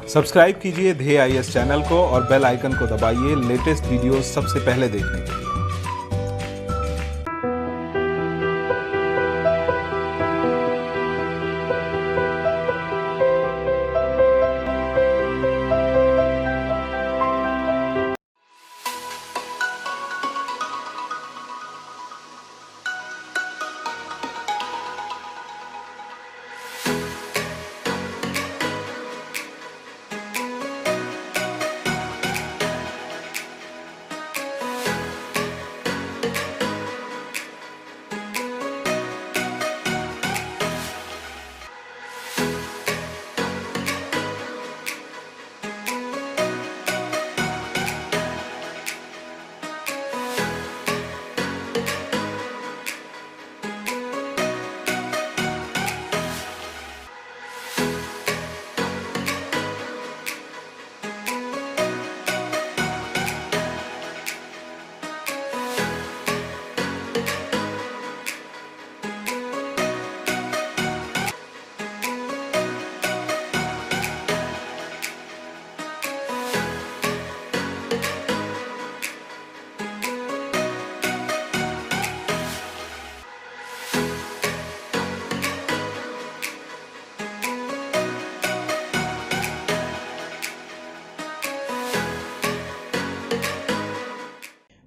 Subscribe कीजिए ध्येय IAS channel को और बेल आइकन को दबाइए लेटेस्ट वीडियो सबसे पहले देखने के लिए।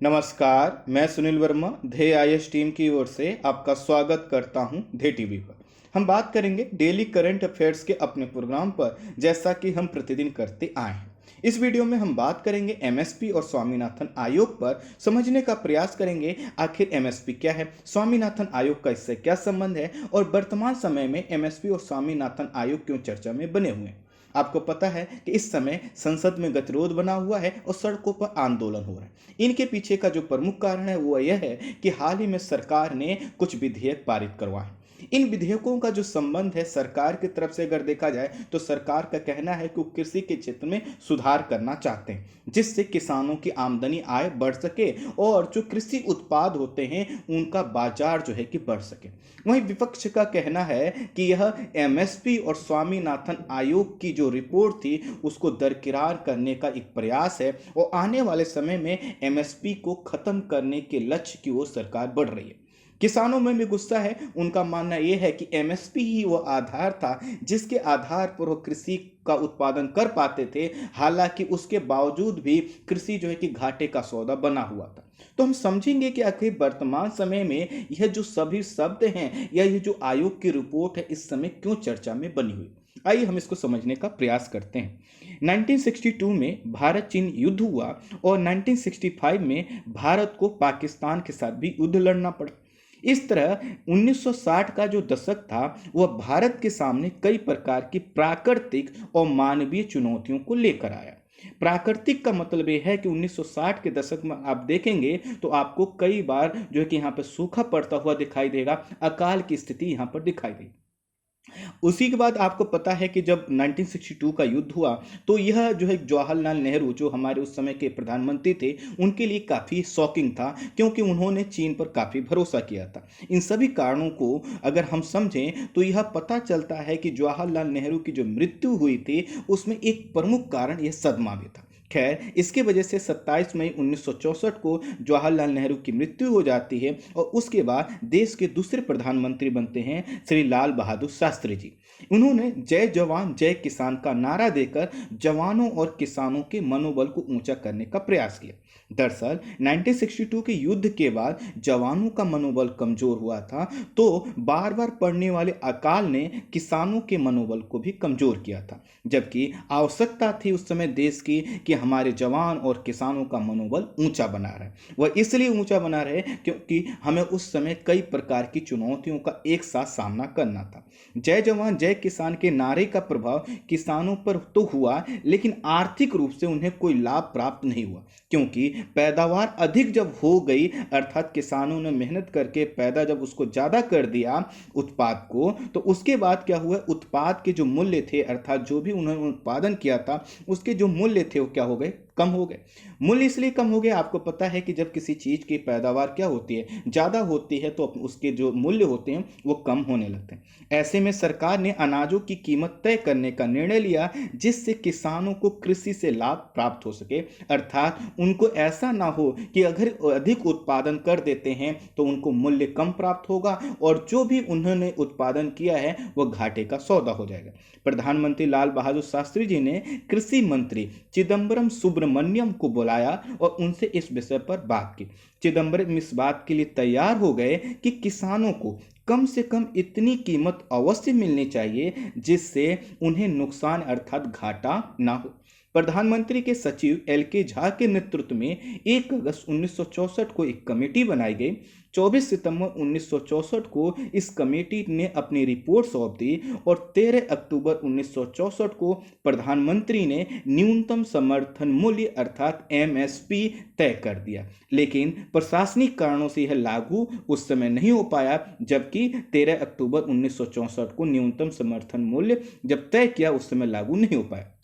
नमस्कार, मैं सुनील वर्मा ध्येय आईएएस टीम की ओर से आपका स्वागत करता हूं ध्येय टीवी पर। हम बात करेंगे डेली करंट अफेयर्स के अपने प्रोग्राम पर, जैसा कि हम प्रतिदिन करते आए हैं। इस वीडियो में हम बात करेंगे एमएसपी और स्वामीनाथन आयोग पर, समझने का प्रयास करेंगे आखिर एमएसपी क्या है, स्वामीनाथन आयोग का इससे क्या संबंध है और वर्तमान समय में एमएसपी और स्वामीनाथन आयोग क्यों चर्चा में बने हुए हैं। आपको पता है कि इस समय संसद में गतिरोध बना हुआ है और सड़कों पर आंदोलन हो रहा है। इनके पीछे का जो प्रमुख कारण है वो यह है कि हाल ही में सरकार ने कुछ विधेयक पारित करवाए। इन विधेयकों का जो संबंध है सरकार की तरफ से अगर देखा जाए तो सरकार का कहना है कि वो कृषि के क्षेत्र में सुधार करना चाहते हैं, जिससे किसानों की आमदनी आय बढ़ सके और जो कृषि उत्पाद होते हैं उनका बाजार जो है कि बढ़ सके। वहीं विपक्ष का कहना है कि यह एमएसपी और स्वामीनाथन आयोग की जो रिपोर्ट थी उसको दरकिरार करने का एक प्रयास है और आने वाले समय में एमएसपी को खत्म करने के लक्ष्य की ओर सरकार बढ़ रही है। किसानों में भी गुस्सा है। उनका मानना यह है कि एमएसपी ही वो आधार था जिसके आधार पर वो कृषि का उत्पादन कर पाते थे, हालांकि उसके बावजूद भी कृषि जो है कि घाटे का सौदा बना हुआ था। तो हम समझेंगे कि आखिर वर्तमान समय में यह जो सभी शब्द हैं या ये जो आयोग की रिपोर्ट है इस समय क्यों चर्चा में बनी हुई। आइए हम इसको समझने का प्रयास करते हैं। 1962 में भारत चीन युद्ध हुआ और 1965 में भारत को पाकिस्तान के साथ भी युद्ध लड़ना पड़ा। इस तरह 1960 का जो दशक था वह भारत के सामने कई प्रकार की प्राकृतिक और मानवीय चुनौतियों को लेकर आया। प्राकृतिक का मतलब यह है कि 1960 के दशक में आप देखेंगे तो आपको कई बार जो है कि यहाँ पर सूखा पड़ता हुआ दिखाई देगा, अकाल की स्थिति यहाँ पर दिखाई देगी। उसी के बाद आपको पता है कि जब 1962 का युद्ध हुआ तो यह जो है जवाहरलाल नेहरू जो हमारे उस समय के प्रधानमंत्री थे उनके लिए काफ़ी शॉकिंग था, क्योंकि उन्होंने चीन पर काफ़ी भरोसा किया था। इन सभी कारणों को अगर हम समझें तो यह पता चलता है कि जवाहरलाल नेहरू की जो मृत्यु हुई थी उसमें एक प्रमुख कारण यह सदमा भी था। खैर, इसके वजह से 27 मई 1964 को जवाहरलाल नेहरू की मृत्यु हो जाती है और उसके बाद देश के दूसरे प्रधानमंत्री बनते हैं श्री लाल बहादुर शास्त्री जी। उन्होंने जय जवान जय किसान का नारा देकर जवानों और किसानों के मनोबल को ऊंचा करने का प्रयास किया। दरअसल 1962 के युद्ध के बाद जवानों का मनोबल कमजोर हुआ था, तो बार बार पड़ने वाले अकाल ने किसानों के मनोबल को भी कमजोर किया था, जबकि आवश्यकता थी उस समय देश की कि हमारे जवान और किसानों का मनोबल ऊंचा बना रहे। वह इसलिए ऊंचा बना रहे क्योंकि हमें उस समय कई प्रकार की चुनौतियों का एक साथ सामना करना था। जय जवान जय किसान के नारे का प्रभाव किसानों पर तो हुआ, लेकिन आर्थिक रूप से उन्हें कोई लाभ प्राप्त नहीं हुआ, क्योंकि पैदावार अधिक जब हो गई, अर्थात किसानों ने मेहनत करके पैदा जब उसको ज़्यादा कर दिया उत्पाद को, तो उसके बाद क्या हुआ, उत्पाद के जो मूल्य थे, अर्थात जो भी उन्होंने उत्पादन किया था उसके जो मूल्य थे वो क्या हो गए, कम हो गए। मूल्य इसलिए कम हो गए, आपको पता है कि जब किसी चीज़ की पैदावार क्या होती है, ज़्यादा होती है, तो उसके जो मूल्य होते हैं वो कम होने लगते हैं। ऐसे में सरकार ने अनाजों की कीमत तय करने का निर्णय लिया, जिससे किसानों को कृषि से लाभ प्राप्त हो सके। अर्थात उनको ऐसा ना हो कि अगर अधिक उत्पादन कर देते हैं तो उनको मूल्य कम प्राप्त होगा और जो भी उन्होंने उत्पादन किया है वह घाटे का सौदा हो जाएगा। प्रधानमंत्री लाल बहादुर शास्त्री जी ने कृषि मंत्री चिदम्बरम सुब्रमण्यम को बुलाया और उनसे इस विषय पर बात की। चिदम्बरम इस बात के लिए तैयार हो गए कि किसानों को कम से कम इतनी कीमत अवश्य मिलनी चाहिए जिससे उन्हें नुकसान अर्थात घाटा ना हो। प्रधानमंत्री के सचिव एल के झा के नेतृत्व में 1 अगस्त 1964 को एक कमेटी बनाई गई। 24 सितंबर 1964 को इस कमेटी ने अपनी रिपोर्ट सौंप दी और 13 अक्टूबर 1964 को प्रधानमंत्री ने न्यूनतम समर्थन मूल्य अर्थात एमएसपी तय कर दिया। लेकिन प्रशासनिक कारणों से यह लागू उस समय नहीं हो पाया, जबकि 13 अक्टूबर 1964 को न्यूनतम समर्थन मूल्य जब तय किया उस समय लागू नहीं हो पाया।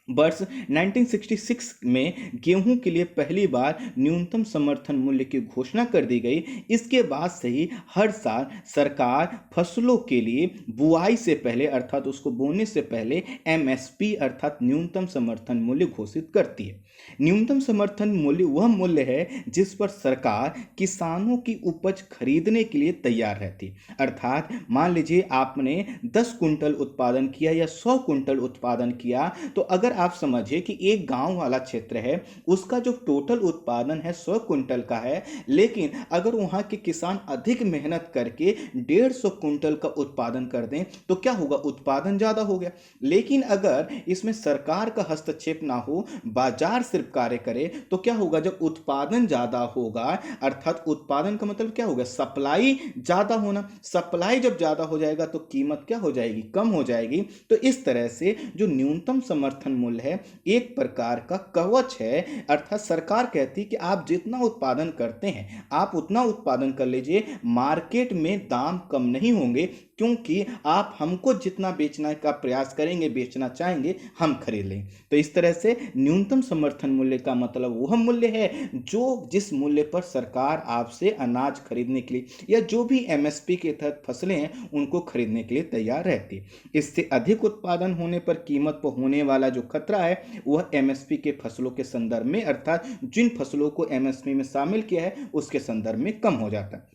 वर्ष 1966 में गेहूं के लिए पहली बार न्यूनतम समर्थन मूल्य की घोषणा कर दी गई। इसके बाद से ही हर साल सरकार फसलों के लिए बुआई से पहले अर्थात उसको बोने से पहले एमएसपी अर्थात न्यूनतम समर्थन मूल्य घोषित करती है। न्यूनतम समर्थन मूल्य वह मूल्य है जिस पर सरकार किसानों की उपज खरीदने के लिए तैयार रहती है। अर्थात मान लीजिए आपने 10 कुंटल उत्पादन किया या 100 कुंटल उत्पादन किया, तो अगर आप समझिए कि एक गांव वाला क्षेत्र है, उसका जो टोटल उत्पादन है 100 कुंटल का है, लेकिन अगर वहां के किसान अधिक मेहनत करके 150 कुंटल का उत्पादन कर दें तो क्या होगा, उत्पादन ज्यादा हो गया। लेकिन अगर इसमें सरकार का हस्तक्षेप ना हो, बाजार सिर्फ कार्य करे, तो क्या होगा, जब उत्पादन ज्यादा होगा अर्थात उत्पादन का मतलब क्या होगा, सप्लाई ज्यादा होना। सप्लाई जब ज्यादा हो जाएगा तो कीमत क्या हो जाएगी, कम हो जाएगी। तो इस तरह से जो न्यूनतम समर्थन मूल्य है एक प्रकार का कवच है, अर्थात सरकार कहती है कि आप जितना उत्पादन करते हैं आप उतना उत्पादन कर लीजिए, मार्केट में दाम कम नहीं होंगे, क्योंकि आप हमको जितना बेचने का प्रयास करेंगे, बेचना चाहेंगे, हम खरीद लें। तो इस तरह से न्यूनतम समर्थन मूल्य का मतलब वह मूल्य है जो जिस मूल्य पर सरकार आपसे अनाज खरीदने के लिए या जो भी एमएसपी के तहत फसलें हैं उनको खरीदने के लिए तैयार रहती है। इससे अधिक उत्पादन होने पर कीमत पर होने वाला जो खतरा है वह एमएसपी के फसलों के संदर्भ में अर्थात जिन फसलों को एमएसपी में शामिल किया है उसके संदर्भ में कम हो जाता है।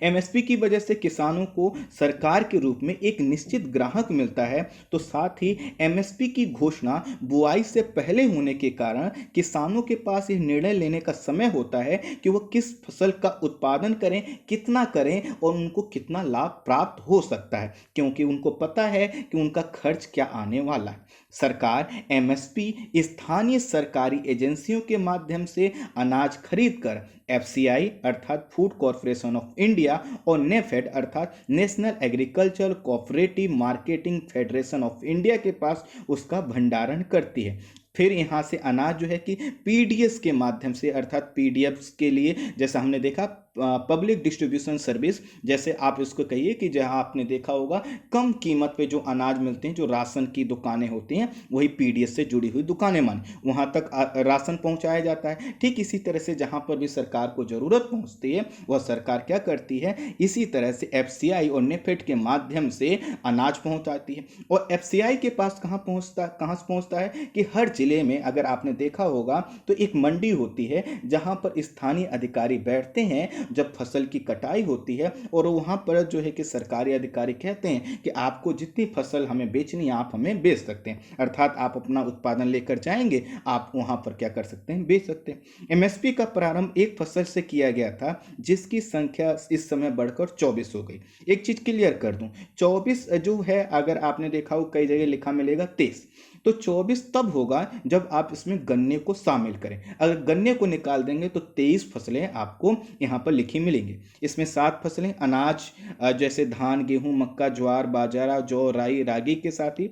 एमएसपी की वजह से किसानों को सरकार के रूप में एक निश्चित ग्राहक मिलता है, तो साथ ही एमएसपी की घोषणा बुआई से पहले होने के कारण किसानों के पास यह निर्णय लेने का समय होता है कि वह किस फसल का उत्पादन करें, कितना करें और उनको कितना लाभ प्राप्त हो सकता है, क्योंकि उनको पता है कि उनका खर्च क्या आने वाला है। सरकार एमएसपी स्थानीय सरकारी एजेंसियों के माध्यम से अनाज खरीदकर एफसीआई अर्थात फूड कॉरपोरेशन ऑफ इंडिया और नेफेड अर्थात national agriculture cooperative marketing federation of India के पास उसका भंडारण करती है। फिर यहाँ से अनाज जो है कि पीडीएस के माध्यम से अर्थात पीडीएफ के लिए जैसा हमने देखा पब्लिक डिस्ट्रीब्यूशन सर्विस, जैसे आप इसको कहिए कि जहाँ आपने देखा होगा कम कीमत पे जो अनाज मिलते हैं, जो राशन की दुकानें होती हैं वही पीडीएस से जुड़ी हुई दुकानें माने वहाँ तक राशन पहुँचाया जाता है। ठीक इसी तरह से जहाँ पर भी सरकार को ज़रूरत पहुँचती है वह सरकार क्या करती है, इसी तरह से एफसीआई और नेफेड के माध्यम से अनाज पहुँचाती है। और एफसीआई के पास कहाँ से पहुँचता है कि हर जिले में अगर आपने देखा होगा तो एक मंडी होती है जहाँ पर स्थानीय अधिकारी बैठते हैं जब फसल की कटाई होती है, और वहाँ पर जो है कि सरकारी अधिकारी कहते हैं कि आपको जितनी फसल हमें बेचनी है आप हमें बेच सकते हैं, अर्थात आप अपना उत्पादन लेकर जाएंगे, आप वहाँ पर क्या कर सकते हैं, बेच सकते हैं। एमएसपी का प्रारंभ एक फसल से किया गया था जिसकी संख्या इस समय बढ़कर 24 हो गई। एक चीज क्लियर कर दूं, 24 जो है अगर आपने देखा हो कई जगह लिखा मिलेगा 23, तो 24 तब होगा जब आप इसमें गन्ने को शामिल करें। अगर गन्ने को निकाल देंगे तो 23 फसलें आपको यहाँ पर लिखी मिलेंगी। इसमें 7 फसलें अनाज जैसे धान, गेहूं, मक्का, ज्वार, बाजरा, जौ, राई, रागी के साथ ही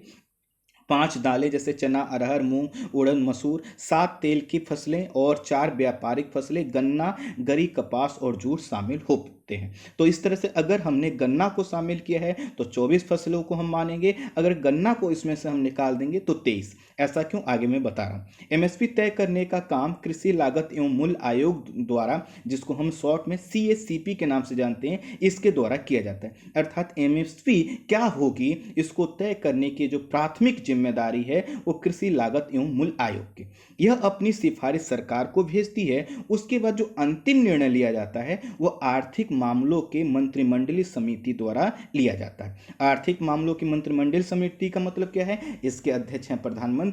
5 दालें जैसे चना, अरहर, मूंग, उड़द, मसूर, 7 तेल की फसलें और 4 व्यापारिक फसलें गन्ना, गरी, कपास और जूट शामिल हो होते हैं। तो इस तरह से अगर हमने गन्ना को शामिल किया है तो 24 फसलों को हम मानेंगे, अगर गन्ना को इसमें से हम निकाल देंगे तो 23। ऐसा क्यों, आगे मैं बता रहा हूँ। एमएसपी तय करने का काम कृषि लागत एवं मूल्य आयोग द्वारा, जिसको हम शॉर्ट में सीएससीपी के नाम से जानते हैं, इसके द्वारा किया जाता है। अर्थात एमएसपी क्या होगी, इसको तय करने की जो प्राथमिक जिम्मेदारी है वो कृषि लागत एवं मूल्य आयोग की। यह अपनी सिफारिश सरकार को भेजती है। उसके बाद जो अंतिम निर्णय लिया जाता है वो आर्थिक मामलों के मंत्रिमंडलीय समिति द्वारा लिया जाता है। आर्थिक मामलों की मंत्रिमंडलीय समिति का मतलब क्या है, इसके अध्यक्ष हैं प्रधानमंत्री,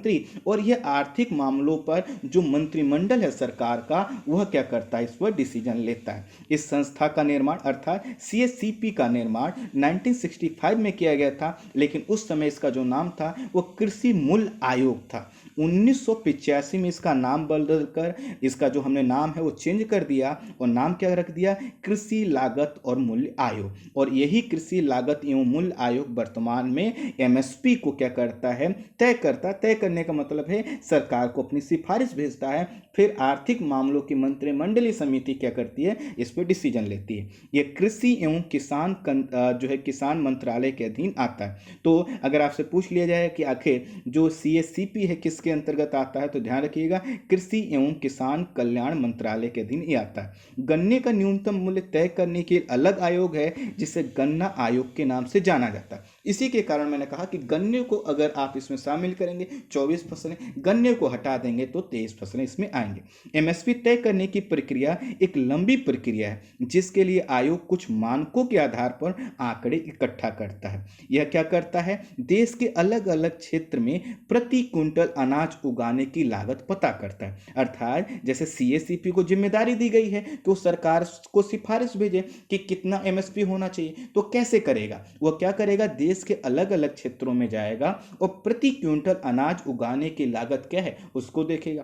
और यह आर्थिक मामलों पर जो मंत्रिमंडल है सरकार का, वह क्या करता है, इस पर डिसीजन लेता है। इस संस्था का निर्माण अर्थात सीएससीपी का निर्माण 1965 में किया गया था, लेकिन उस समय इसका जो नाम था वो कृषि मूल्य आयोग था। 1985 में इसका नाम बदलकर इसका जो हमने नाम है वो चेंज कर दिया और नाम क्या रख दिया, कृषि लागत और मूल्य आयोग। और यही कृषि लागत एवं मूल्य आयोग वर्तमान में एमएसपी को क्या करता है, तय करने का मतलब है सरकार को अपनी सिफारिश भेजता है, फिर आर्थिक मामलों की मंत्रिमंडलीय समिति क्या करती है, इस पर डिसीजन लेती है। यह कृषि एवं किसान मंत्रालय के अधीन आता है। तो अगर आपसे पूछ लिया जाए कि आखिर जो सीएससीपी है किसके अंतर्गत आता है, तो ध्यान रखिएगा कृषि एवं किसान कल्याण मंत्रालय के अधीन ये आता है। गन्ने का न्यूनतम मूल्य तय करने के अलग आयोग है जिसे गन्ना आयोग के नाम से जाना जाता है। इसी के कारण मैंने कहा कि गन्ने को अगर आप इसमें शामिल करेंगे 24 फसलें, गन्ने को हटा देंगे तो 23 फसलें इसमें आएंगे। एमएसपी तय करने की प्रक्रिया एक लंबी प्रक्रिया है, जिसके लिए आयोग कुछ मानकों के आधार पर आंकड़े इकट्ठा करता है। यह क्या करता है, देश के अलग अलग क्षेत्र में प्रति क्विंटल अनाज उगाने की लागत पता करता है। अर्थात जैसे सीएससीपी को जिम्मेदारी दी गई है कि वो सरकार को सिफारिश भेजे कि कितना एमएसपी होना चाहिए, तो कैसे करेगा, वह क्या करेगा, देश के अलग अलग क्षेत्रों में जाएगा और प्रति क्विंटल अनाज उगाने की लागत क्या है उसको देखेगा।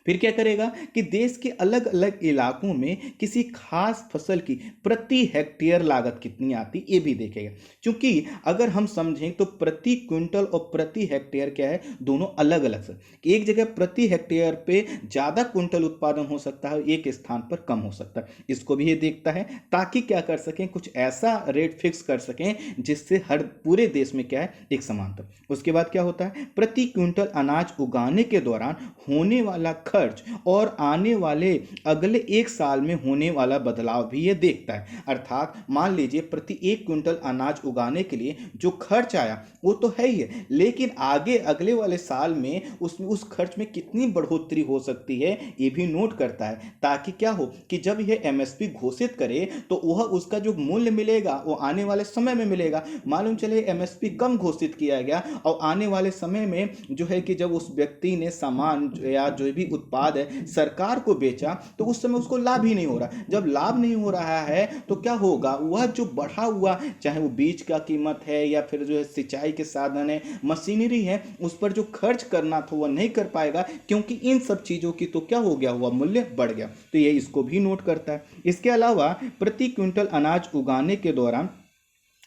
फिर क्या करेगा कि देश के अलग अलग इलाकों में किसी खास फसल की प्रति हेक्टेयर लागत कितनी आती, ये भी देखेगा। क्योंकि अगर हम समझें तो प्रति क्विंटल और प्रति हेक्टेयर क्या है, दोनों अलग अलग है। एक जगह प्रति हेक्टेयर पे ज़्यादा क्विंटल उत्पादन हो सकता है, एक स्थान पर कम हो सकता है, इसको भी ये देखता है, ताकि क्या कर सकें, कुछ ऐसा रेट फिक्स कर सकें जिससे हर पूरे देश में क्या है, एक समानता। उसके बाद क्या होता है, प्रति क्विंटल अनाज उगाने के दौरान होने वाला खर्च और आने वाले अगले एक साल में होने वाला बदलाव भी ये देखता है। अर्थात मान लीजिए प्रति 1 क्विंटल अनाज उगाने के लिए जो खर्च आया वो तो है ही है, लेकिन आगे अगले वाले साल में उसमें उस खर्च में कितनी बढ़ोतरी हो सकती है ये भी नोट करता है, ताकि क्या हो कि जब यह एमएसपी घोषित करे तो वह उसका जो मूल्य मिलेगा वो आने वाले समय में मिलेगा। मालूम चले एमएसपी कम घोषित किया गया और आने वाले समय में जो है कि जब उस व्यक्ति ने सामान या जो भी उत्पाद है सरकार को बेचा तो उस समय उसको लाभ ही नहीं हो रहा। जब लाभ नहीं हो रहा है तो क्या होगा, वह जो बढ़ा हुआ, चाहे वो बीज का कीमत है या फिर जो है सिंचाई के साधन है, मशीनरी है, उस पर जो खर्च करना था वह नहीं कर पाएगा, क्योंकि इन सब चीज़ों की तो क्या हो गया, हुआ मूल्य बढ़ गया। तो ये इसको भी नोट करता है। इसके अलावा प्रति क्विंटल अनाज उगाने के दौरान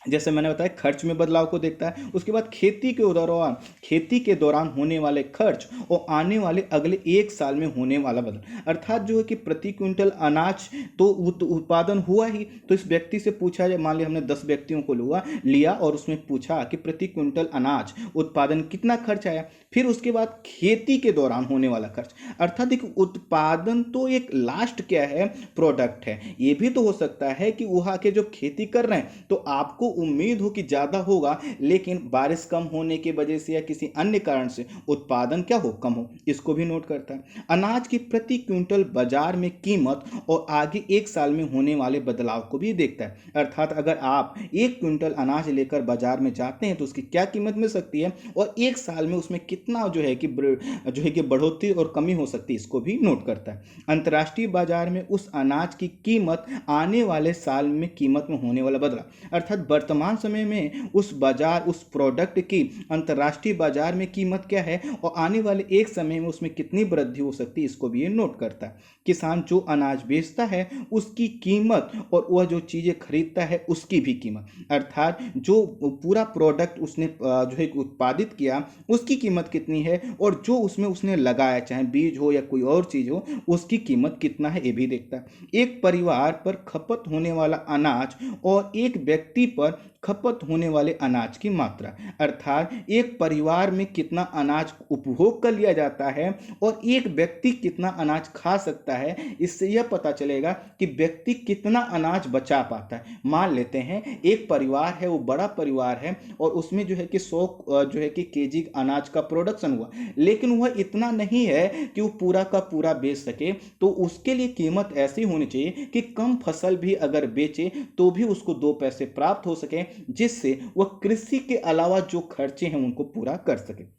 जैसे मैंने बताया खर्च में बदलाव को देखता है। उसके बाद खेती के दौरान होने वाले खर्च और आने वाले अगले एक साल में होने वाला बदलाव। अर्थात जो है कि प्रति क्विंटल अनाज तो उत्पादन हुआ ही, तो इस व्यक्ति से पूछा जाए, मान लिया हमने 10 व्यक्तियों को लिया और उसमें पूछा कि प्रति क्विंटल अनाज उत्पादन कितना खर्च आया। फिर उसके बाद खेती के दौरान होने वाला खर्च, अर्थात एक उत्पादन तो एक लास्ट क्या है, प्रोडक्ट है। ये भी तो हो सकता है कि वहाँ के जो खेती कर रहे हैं तो आपको उम्मीद हो कि ज्यादा होगा, लेकिन बारिश कम होने की वजह से या किसी अन्य कारण से उत्पादन क्या हो, कम हो, इसको भी नोट करता है। अनाज की प्रति क्विंटल बाजार में कीमत और आगे एक साल में होने वाले बदलाव को भी देखता है। अर्थात अगर आप 1 क्विंटल अनाज लेकर बाजार में जाते हैं तो उसकी क्या कीमत मिल सकती है और एक साल में उसमें कितना जो है कि बढ़ोतरी और कमी हो सकती है, इसको भी नोट करता है। अंतर्राष्ट्रीय बाजार में उस अनाज की कीमत आने वाले साल में कीमत में होने वाला बदलाव, अर्थात वर्तमान समय में उस प्रोडक्ट की अंतर्राष्ट्रीय बाजार में कीमत क्या है और आने वाले एक समय में उसमें कितनी वृद्धि हो सकती है, इसको भी ये नोट करता है। किसान जो अनाज बेचता है उसकी कीमत और वह जो चीजें खरीदता है उसकी भी कीमत, अर्थात जो पूरा प्रोडक्ट उसने जो है उत्पादित किया उसकी कीमत कितनी है, और जो उसमें उसने लगाया चाहे बीज हो या कोई और चीज़ हो उसकी कीमत कितना है ये भी देखता है। एक परिवार पर खपत होने वाला अनाज और एक व्यक्ति पर खपत होने वाले अनाज की मात्रा, अर्थात एक परिवार में कितना अनाज उपभोग कर लिया जाता है और एक व्यक्ति कितना अनाज खा सकता है, इससे यह पता चलेगा कि व्यक्ति कितना अनाज बचा पाता है। मान लेते हैं एक परिवार है, वो बड़ा परिवार है और उसमें जो है कि 100 जो है कि केजी अनाज का प्रोडक्शन हुआ, लेकिन वह इतना नहीं है कि वो पूरा का पूरा बेच सके, तो उसके लिए कीमत ऐसी होनी चाहिए कि कम फसल भी अगर बेचे तो भी उसको 2 पैसे प्राप्त हो सके, जिससे वह कृषि के अलावा जो खर्चे हैं उनको पूरा कर सके।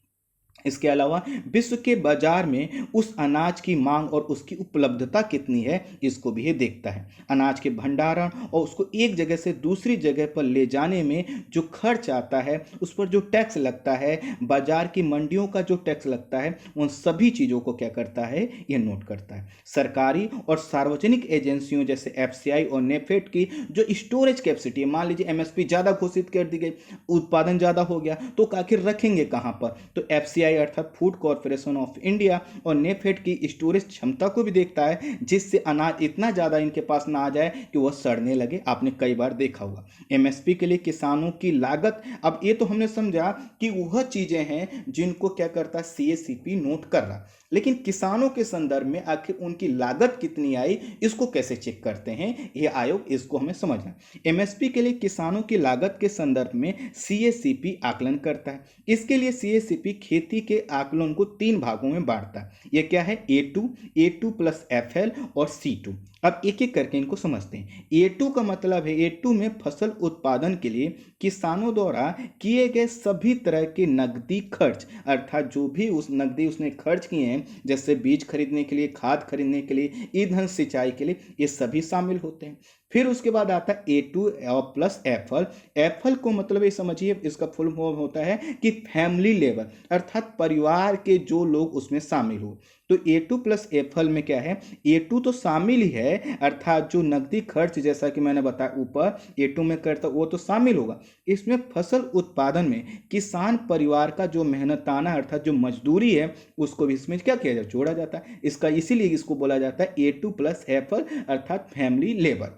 इसके अलावा विश्व के बाजार में उस अनाज की मांग और उसकी उपलब्धता कितनी है, इसको भी ये देखता है। अनाज के भंडारण और उसको एक जगह से दूसरी जगह पर ले जाने में जो खर्च आता है, उस पर जो टैक्स लगता है, बाजार की मंडियों का जो टैक्स लगता है, उन सभी चीज़ों को क्या करता है, ये नोट करता है। सरकारी और सार्वजनिक एजेंसियों जैसे एफसीआई और नेफेड की जो स्टोरेज कैपेसिटी है, मान लीजिए एमएसपी ज़्यादा घोषित कर दी गई, उत्पादन ज़्यादा हो गया, तो आखिर रखेंगे कहाँ पर, तो एफसीआई अर्थात फूड कॉर्पोरेशन ऑफ इंडिया और नेफेड की स्टोरेज क्षमता को भी देखता है, जिससे अनाज इतना ज़्यादा इनके पास ना आ जाए कि वह सड़ने लगे। आपने कई बार देखा होगा। एमएसपी के लिए किसानों की लागत, अब ये तो हमने समझा कि वह चीज़ें हैं जिनको क्या करता है, सीएसीपी नोट कर रहा, लेकिन किसानों के संदर्भ में आखिर उनकी लागत कितनी आई, इसको कैसे चेक करते हैं ये आयोग, इसको हमें समझना। एमएसपी के लिए किसानों की लागत के संदर्भ में सीएसीपी आकलन करता है। इसके लिए सीएसीपी खेती के आकलन को 3 भागों में बांटता है। ये क्या है, A2 प्लस FL और C2। अब एक एक करके इनको समझते हैं। A2 का मतलब है, A2 में फसल उत्पादन के लिए किसानों द्वारा किए गए सभी तरह के नकदी खर्च, अर्थात जो भी उस नकदी उसने खर्च किए हैं, जैसे बीज खरीदने के लिए, खाद खरीदने के लिए, ईंधन सिंचाई के लिए, ये सभी शामिल होते हैं। फिर उसके बाद आता है A2 प्लस FL। FL को मतलब ये समझिए, इसका फुल फॉर्म होता है कि फैमिली लेबर, अर्थात परिवार के जो लोग उसमें शामिल हो। तो A2 प्लस FL में क्या है, A2 तो शामिल ही है, अर्थात जो नकदी खर्च जैसा कि मैंने बताया ऊपर A2 में करता वो तो शामिल होगा। इसमें फसल उत्पादन में किसान परिवार का जो मेहनताना अर्थात जो मजदूरी है उसको भी इसमें क्या किया जाता है, जोड़ा जाता है। इसका इसीलिए इसको बोला जाता है A2 प्लस FL अर्थात फैमिली लेबर।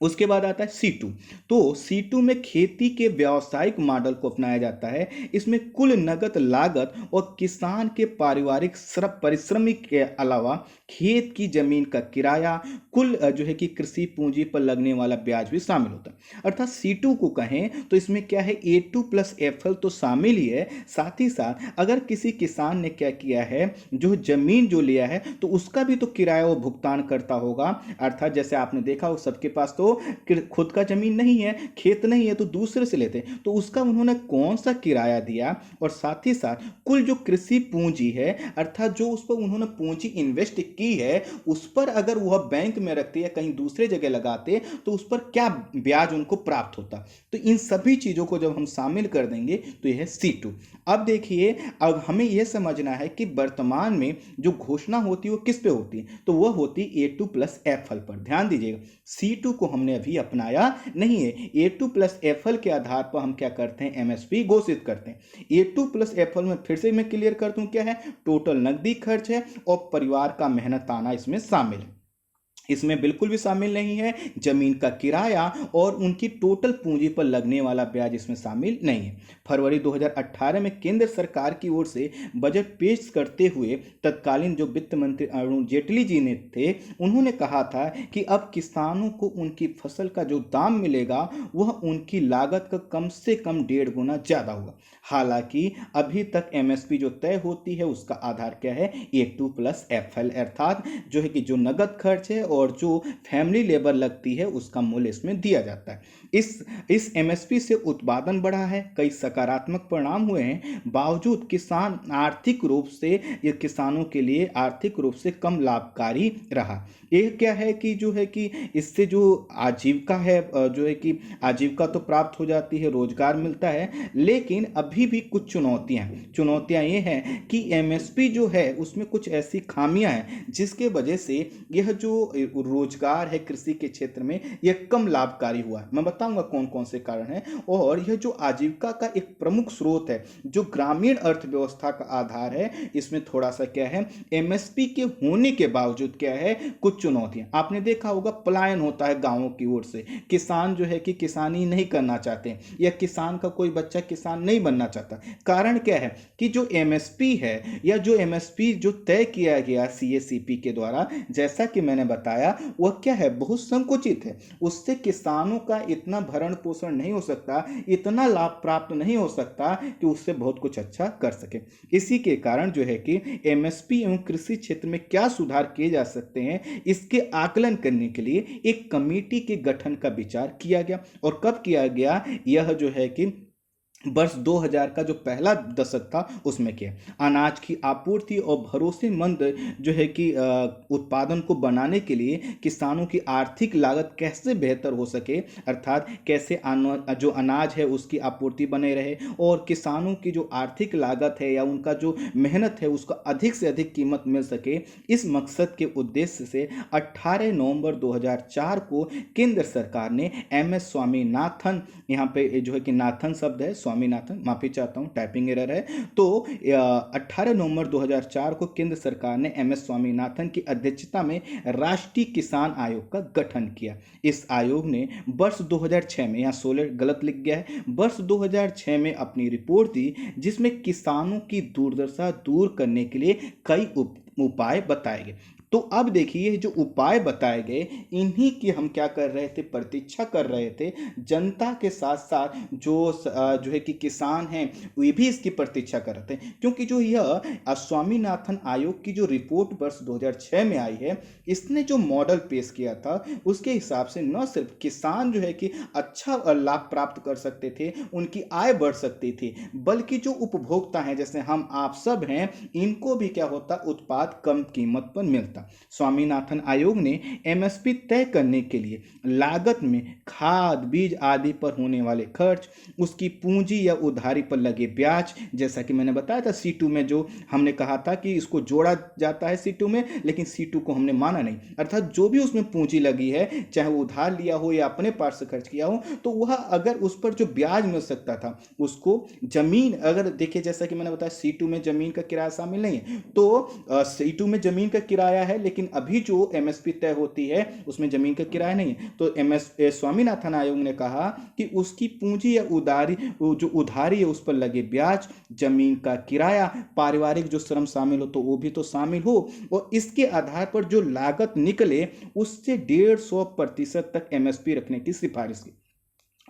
उसके बाद आता है C2। तो C2 में खेती के व्यावसायिक मॉडल को अपनाया जाता है। इसमें कुल नगद लागत और किसान के पारिवारिक परिश्रमिक के अलावा खेत की जमीन का किराया, कुल जो है कि कृषि पूंजी पर लगने वाला ब्याज भी शामिल होता है। अर्थात C2 को कहें तो इसमें क्या है, A2 प्लस FL तो शामिल ही है, साथ ही साथ अगर किसी किसान ने क्या किया है, जो जमीन जो लिया है तो उसका भी तो किराया वो भुगतान करता होगा। अर्थात जैसे आपने देखा हो सबके पास तो खुद का जमीन नहीं है, खेत नहीं है, तो दूसरे से लेते हैं, तो उसका उन्होंने कौन सा किराया दिया, और साथ ही साथ कुल जो कृषि पूंजी है, अर्थात जो उस पर उन्होंने पूंजी इन्वेस्ट की है, उस पर अगर वह बैंक में रखते या कहीं दूसरे जगह लगाते तो उस पर क्या ब्याज उनको प्राप्त होता। तो इन सभी चीजों को जब हम शामिल कर देंगे तो यह है C2। अब देखिए, अब हमें यह समझना है कि वर्तमान में जो घोषणा होती है वो किस पे होती है, तो वह होती है A2 प्लस FL पर। ध्यान दीजिएगा, C2 को हमने अभी अपनाया नहीं है। A2 प्लस FL के आधार पर हम क्या करते हैं, MSP घोषित करते हैं। A2 प्लस FL में फिर से मैं क्लियर कर दूं, क्या है, टोटल नकदी खर्च है और परिवार का मेहनताना इसमें शामिल है। इसमें बिल्कुल भी शामिल नहीं है जमीन का किराया और उनकी टोटल पूंजी पर लगने वाला ब्याज, इसमें शामिल नहीं है। फरवरी 2018 में केंद्र सरकार की ओर से बजट पेश करते हुए तत्कालीन जो वित्त मंत्री अरुण जेटली जी ने थे, उन्होंने कहा था कि अब किसानों को उनकी फसल का जो दाम मिलेगा वह उनकी लागत का कम से कम 1.5 गुना ज़्यादा होगा। हालांकि अभी तक MSP जो तय होती है उसका आधार क्या है, A2 प्लस FL, अर्थात जो है कि जो नगद खर्च है और जो फैमिली लेबर लगती है उसका मूल्य इसमें दिया जाता है। इस MSP से उत्पादन बढ़ा है, कई सकारात्मक परिणाम हुए हैं, बावजूद किसान आर्थिक रूप से, ये किसानों के लिए आर्थिक रूप से कम लाभकारी रहा। ये क्या है कि जो है कि इससे जो आजीविका है, जो है कि आजीविका तो प्राप्त हो जाती है, रोजगार मिलता है, लेकिन अभी भी कुछ चुनौतियां ये हैं कि एमएसपी जो है उसमें कुछ ऐसी खामियां हैं जिसके वजह से यह जो रोजगार है कृषि के क्षेत्र में यह कम लाभकारी हुआ है। मैं बताऊंगा कौन कौन से कारण हैं। और यह जो आजीविका का एक प्रमुख स्रोत है, जो ग्रामीण अर्थव्यवस्था का आधार है, इसमें थोड़ा सा क्या है, एमएसपी के होने के बावजूद क्या है, कुछ चुनौतियां। आपने देखा होगा पलायन होता है गांवों की ओर से, किसान जो है कि किसानी नहीं करना चाहते, या किसान का कोई बच्चा किसान नहीं बनना चाहता। कारण क्या है कि जो एमएसपी है या जो एमएसपी जो तय किया गया सीएसीपी के द्वारा, जैसा कि मैंने बताया, वह क्या है, बहुत संकुचित है। उससे किसानों का इतना भरण पोषण नहीं हो सकता, इतना लाभ प्राप्त नहीं हो सकता कि उससे बहुत कुछ अच्छा कर सके। इसी के कारण जो है कि एमएसपी एवं कृषि क्षेत्र में क्या सुधार किए जा सकते हैं, इसके आकलन करने के लिए एक कमेटी के गठन का विचार किया गया। और कब किया गया, यह जो है कि वर्ष 2000 का जो पहला दशक था उसमें किया। अनाज की आपूर्ति और भरोसेमंद जो है कि उत्पादन को बनाने के लिए किसानों की आर्थिक लागत कैसे बेहतर हो सके, अर्थात कैसे जो अनाज है उसकी आपूर्ति बने रहे और किसानों की जो आर्थिक लागत है या उनका जो मेहनत है उसका अधिक से अधिक कीमत मिल सके, इस मकसद के उद्देश्य से 18 नवंबर 2004 को केंद्र सरकार ने एमएस स्वामीनाथन, यहाँ पे जो है कि नाथन शब्द है, स्वामीनाथन, माफी चाहता हूं टाइपिंग एरर है, तो 18 नवंबर 2004 को केंद्र सरकार ने एमएस स्वामीनाथन की अध्यक्षता में राष्ट्रीय किसान आयोग का गठन किया। इस आयोग ने वर्ष 2006 में, यहाँ 16 गलत लिख गया है, वर्ष 2006 में अपनी रिपोर्ट दी, जिसमें किसानों की दुर्दशा दूर करने के लिए कई उपाय बताए गए। तो अब देखिए जो उपाय बताए गए, इन्हीं की हम क्या कर रहे थे, प्रतीक्षा कर रहे थे। जनता के साथ साथ जो है कि किसान हैं वे भी इसकी प्रतीक्षा कर रहे थे, क्योंकि जो यह स्वामीनाथन आयोग की जो रिपोर्ट वर्ष 2006 में आई है, इसने जो मॉडल पेश किया था उसके हिसाब से न सिर्फ किसान जो है कि अच्छा लाभ प्राप्त कर सकते थे, उनकी आय बढ़ सकती थी, बल्कि जो उपभोक्ता हैं जैसे हम आप सब हैं, इनको भी क्या होता, उत्पाद कम कीमत पर मिलता। स्वामीनाथन आयोग ने एमएसपी तय करने के लिए लागत में खाद, बीज आदि पर होने वाले खर्च, उसकी पूंजी या उधारी पर लगे ब्याज, जैसा कि मैंने बताया था C2 में, जो हमने कहा था कि इसको जोड़ा जाता है C2 में, लेकिन C2 को हमने माना नहीं, अर्थात जो भी उसमें पूंजी लगी है, चाहे वो उधार लिया हो या अपने पास से खर्च किया हो, तो वह अगर उस पर जो ब्याज मिल सकता था उसको, जमीन अगर देखिए, जैसा कि मैंने बताया C2 में जमीन का किराया शामिल नहीं है, तो C2 में जमीन का किराया है, लेकिन अभी जो एमएसपी तय होती है उसमें जमीन का किराया नहीं है। तो स्वामीनाथन आयोग ने कहा कि उसकी पूंजी या जो उधारी है उस पर लगे ब्याज, जमीन का किराया, पारिवारिक जो श्रम शामिल हो तो वो भी तो शामिल हो, और इसके आधार पर जो लागत निकले उससे 150% तक एमएसपी रखने की सिफारिश की।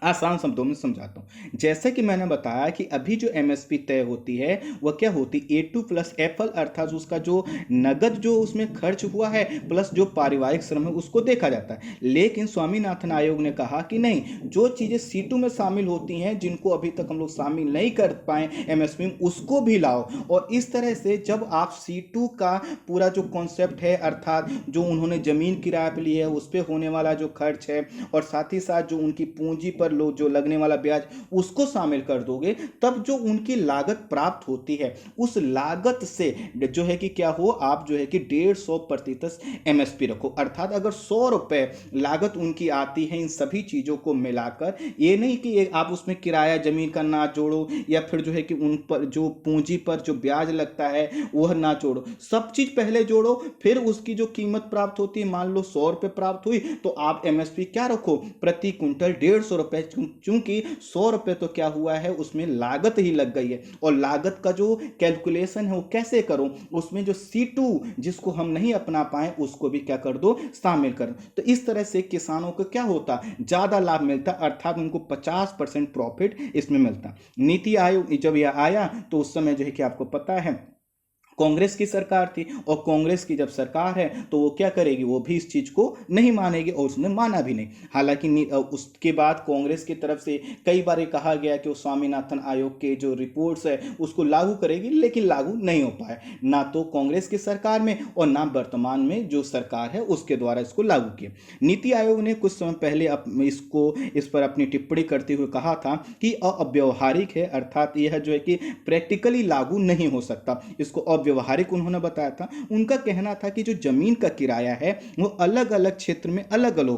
आसान शब्दों में समझाता हूं, जैसे कि मैंने बताया कि अभी जो एमएसपी तय होती है वह क्या होती, A2 प्लस FL, अर्थात उसका जो नगद जो उसमें खर्च हुआ है प्लस जो पारिवारिक श्रम है उसको देखा जाता है। लेकिन स्वामीनाथन आयोग ने कहा कि नहीं, जो चीजें C2 में शामिल होती हैं, जिनको अभी तक हम लोग शामिल नहीं कर पाए एमएसपी में, उसको भी लाओ। और इस तरह से जब आप C2 का पूरा जो कॉन्सेप्ट है, अर्थात जो उन्होंने जमीन किराए पर ली है उस पर होने वाला जो खर्च है, और साथ ही साथ जो उनकी पूंजी पर जो लगने वाला ब्याज, उसको शामिल कर दोगे, तब जो उनकी लागत प्राप्त होती है उस लागत से जो है कि क्या हो, आप जो है कि 150% एमएसपी रखो। अर्थात अगर 100 रुपए लागत उनकी आती है इन सभी चीजों को मिलाकर, ये नहीं कि आप उसमें किराया जमीन का ना जोड़ो, या फिर जो है कि उन पर जो पूंजी पर जो ब्याज लगता है वह ना जोड़ो, सब चीज पहले जोड़ो, फिर उसकी जो कीमत प्राप्त होती है, मान लो 100 रुपए प्राप्त हुई, तो आप एमएसपी क्या रखो, प्रति क्विंटल 150 रुपए, चूंकि 100 रुपए तो क्या हुआ है, उसमें लागत ही लग गई है। और लागत का जो कैलकुलेशन है वो कैसे करो, उसमें जो C2 जिसको हम नहीं अपना पाए उसको भी क्या कर दो, शामिल कर दो। तो इस तरह से किसानों को क्या होता, ज्यादा लाभ मिलता, अर्थात उनको 50% प्रॉफिट इसमें मिलता। नीति आयोग जब यह आया तो उस समय जो है कि आपको पता है कांग्रेस की सरकार थी, और कांग्रेस की जब सरकार है तो वो क्या करेगी, वो भी इस चीज़ को नहीं मानेगी, और उसने माना भी नहीं। हालांकि उसके बाद कांग्रेस की तरफ से कई बार ये कहा गया कि वो स्वामीनाथन आयोग के जो रिपोर्ट्स है उसको लागू करेगी, लेकिन लागू नहीं हो पाया, ना तो कांग्रेस की सरकार में और ना वर्तमान में जो सरकार है उसके द्वारा इसको लागू किया। नीति आयोग ने कुछ समय पहले इस पर अपनी टिप्पणी करते हुए कहा था कि अव्यवहारिक है, अर्थात यह जो है कि प्रैक्टिकली लागू नहीं हो सकता, इसको व्यवहारिक उन्होंने बताया था। उनका कहना था कि जो जमीन का किराया है वो अलग अलग क्षेत्र में अलग अलग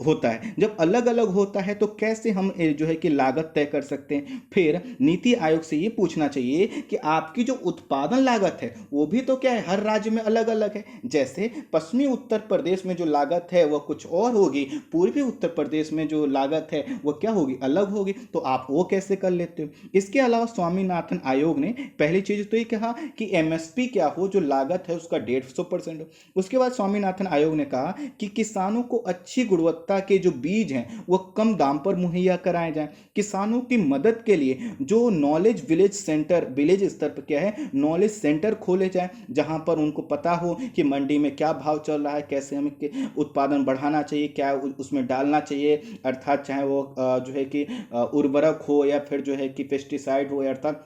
होता है, जब अलग अलग होता है तो कैसे हम जो है कि लागत तय कर सकते हैं। फिर नीति आयोग से ये पूछना चाहिए कि आपकी जो उत्पादन लागत है वो भी तो क्या है, हर राज्य में अलग अलग है। जैसे पश्चिमी उत्तर प्रदेश में जो लागत है वह कुछ और होगी, पूर्वी उत्तर प्रदेश में जो लागत है वह क्या होगी, अलग होगी, तो आप वो कैसे कर लेते हो। इसके अलावा स्वामीनाथन आयोग ने पहली चीज तो ये कहा कि एमएसपी क्या हो, जो लागत है उसका 150% हो। उसके बाद स्वामीनाथन आयोग ने कहा कि किसानों को अच्छी गुणवत्ता के जो बीज हैं वो कम दाम पर मुहैया कराए जाएं। किसानों की मदद के लिए जो नॉलेज विलेज सेंटर, विलेज स्तर पर क्या है, नॉलेज सेंटर खोले जाएं, जहां पर उनको पता हो कि मंडी में क्या भाव चल रहा है, कैसे हमें उत्पादन बढ़ाना चाहिए, क्या उसमें डालना चाहिए, अर्थात चाहे वो जो है कि उर्वरक हो या फिर जो है कि पेस्टिसाइड हो, अर्थात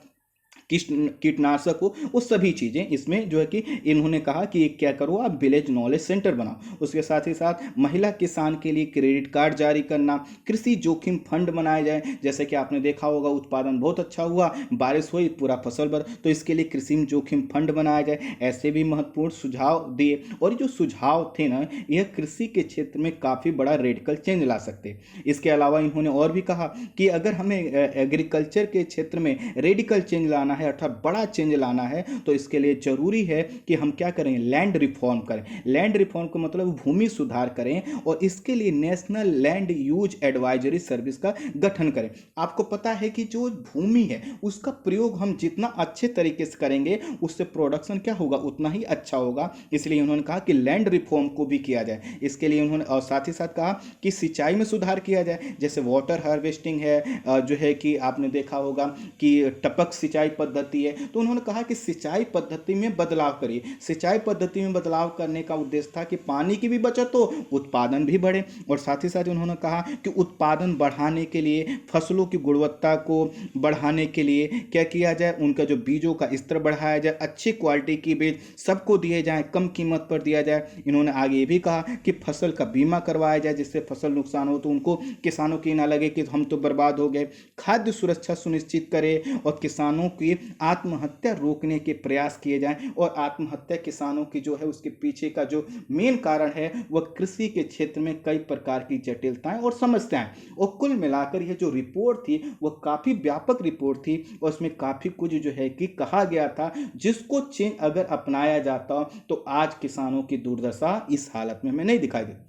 कीटनाशक हो, वो सभी चीज़ें इसमें जो है कि इन्होंने कहा कि क्या करो, आप विलेज नॉलेज सेंटर बनाओ। उसके साथ ही साथ महिला किसान के लिए क्रेडिट कार्ड जारी करना, कृषि जोखिम फंड बनाए जाए, जैसे कि आपने देखा होगा उत्पादन बहुत अच्छा हुआ, बारिश हुई, पूरा फसल बर, तो इसके लिए कृषि जोखिम फंड बनाया जाए। ऐसे भी महत्वपूर्ण सुझाव दिए, और जो सुझाव थे ना, यह कृषि के क्षेत्र में काफ़ी बड़ा रेडिकल चेंज ला सकते। इसके अलावा इन्होंने और भी कहा कि अगर हमें एग्रीकल्चर के क्षेत्र में रेडिकल चेंज लाना है, अर्थात बड़ा चेंज लाना है, तो इसके लिए जरूरी है कि हम क्या करें, लैंड रिफॉर्म करें। लैंड रिफॉर्म का मतलब भूमि सुधार करें, और इसके लिए national land use advisory service का गठन करें। आपको पता है कि जो भूमि है उसका प्रयोग हम जितना अच्छे तरीके से करेंगे उससे प्रोडक्शन क्या होगा, उतना ही अच्छा होगा। इसलिए उन्होंने कहा कि लैंड रिफॉर्म को भी किया जाए। इसके लिए उन्होंने और साथ ही साथ कहा कि सिंचाई में सुधार किया जाए, जैसे वाटर हार्वेस्टिंग है, जो है कि आपने देखा होगा कि टपक सिंचाई पद्धति है, तो उन्होंने कहा कि सिंचाई पद्धति में बदलाव करिए। सिंचाई पद्धति में बदलाव करने का उद्देश्य था कि पानी की भी बचत हो, उत्पादन भी बढ़े, और साथ ही साथ उन्होंने कहा कि उत्पादन बढ़ाने के लिए, फसलों की गुणवत्ता को बढ़ाने के लिए क्या किया जाए, उनका जो बीजों का स्तर बढ़ाया जाए, अच्छी क्वालिटी की बीज सबको दिए जाए, कम कीमत पर दिया जाए। इन्होंने आगे ये भी कहा कि फसल का बीमा करवाया जाए, जिससे फसल नुकसान हो तो उनको, किसानों की ना लगे कि हम तो बर्बाद हो गए। खाद्य सुरक्षा सुनिश्चित करें, और किसानों की आत्महत्या रोकने के प्रयास किए जाएं। और आत्महत्या किसानों की जो है उसके पीछे का जो मेन कारण है वह कृषि के क्षेत्र में कई प्रकार की जटिलताएं और समस्याएं, और कुल मिलाकर यह जो रिपोर्ट थी वह काफी व्यापक रिपोर्ट थी, और उसमें काफी कुछ जो है कि कहा गया था, जिसको चेंज अगर अपनाया जाता तो आज किसानों की दुर्दशा इस हालत में हमें नहीं दिखाई देती।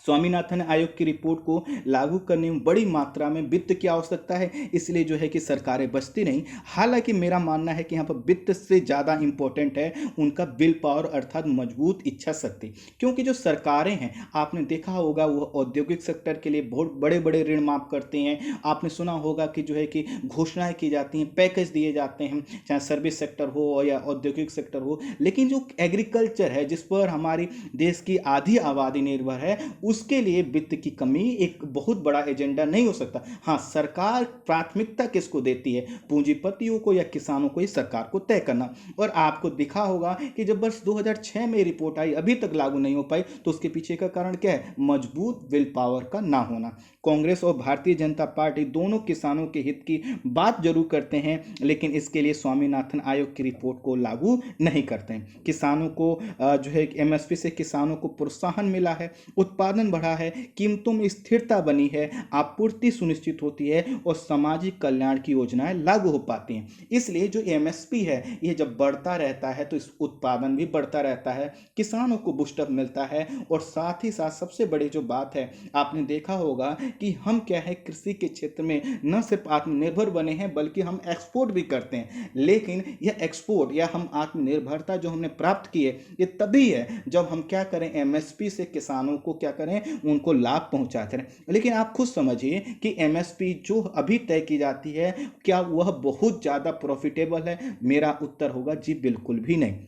स्वामीनाथन आयोग की रिपोर्ट को लागू करने में बड़ी मात्रा में वित्त की आवश्यकता है, इसलिए जो है कि सरकारें बचती नहीं। हालांकि मेरा मानना है कि यहाँ पर वित्त से ज़्यादा इंपॉर्टेंट है उनका विल पावर, अर्थात मजबूत इच्छा शक्ति। क्योंकि जो सरकारें हैं, आपने देखा होगा, वह औद्योगिक सेक्टर के लिए बहुत बड़े बड़े ऋण माफ करते हैं। आपने सुना होगा कि जो है कि घोषणाएं की जाती हैं, पैकेज दिए जाते हैं, चाहे सर्विस सेक्टर हो या औद्योगिक सेक्टर हो। लेकिन जो एग्रीकल्चर है, जिस पर हमारी देश की आधी आबादी निर्भर है, उसके लिए वित्त की कमी एक बहुत बड़ा एजेंडा नहीं हो सकता। हाँ, सरकार प्राथमिकता किसको देती है, पूंजीपतियों को या किसानों को, इस सरकार को तय करना। और आपको दिखा होगा कि जब वर्ष 2006 में रिपोर्ट आई, अभी तक लागू नहीं हो पाई, तो उसके पीछे का कारण क्या है, मजबूत विल पावर का ना होना। कांग्रेस और भारतीय जनता पार्टी दोनों किसानों के हित की बात जरूर करते हैं, लेकिन इसके लिए स्वामीनाथन आयोग की रिपोर्ट को लागू नहीं करते हैं। किसानों को जो है एमएसपी से किसानों को प्रोत्साहन मिला है, उत्पादन बढ़ा है, कीमतों में स्थिरता बनी है, आपूर्ति सुनिश्चित होती है, और सामाजिक कल्याण की योजनाएं लागू हो पाती हैं। इसलिए जो एमएसपी है ये जब बढ़ता रहता है तो इस उत्पादन भी बढ़ता रहता है, किसानों को बूस्टअप मिलता है, और साथ ही साथ सबसे बड़ी जो बात है, आपने देखा होगा कि हम क्या है, कृषि के क्षेत्र में न सिर्फ आत्मनिर्भर बने हैं बल्कि हम एक्सपोर्ट भी करते हैं। लेकिन यह एक्सपोर्ट या हम आत्मनिर्भरता जो हमने प्राप्त की है, ये तभी है जब हम क्या करें, एमएसपी से किसानों को क्या करें, रहें, उनको लाभ पहुंचाते रहें। लेकिन आप खुद समझिए कि एमएसपी जो अभी तय की जाती है, क्या वह बहुत ज़्यादा प्रॉफिटेबल है? मेरा उत्तर होगा जी बिल्कुल भी नहीं।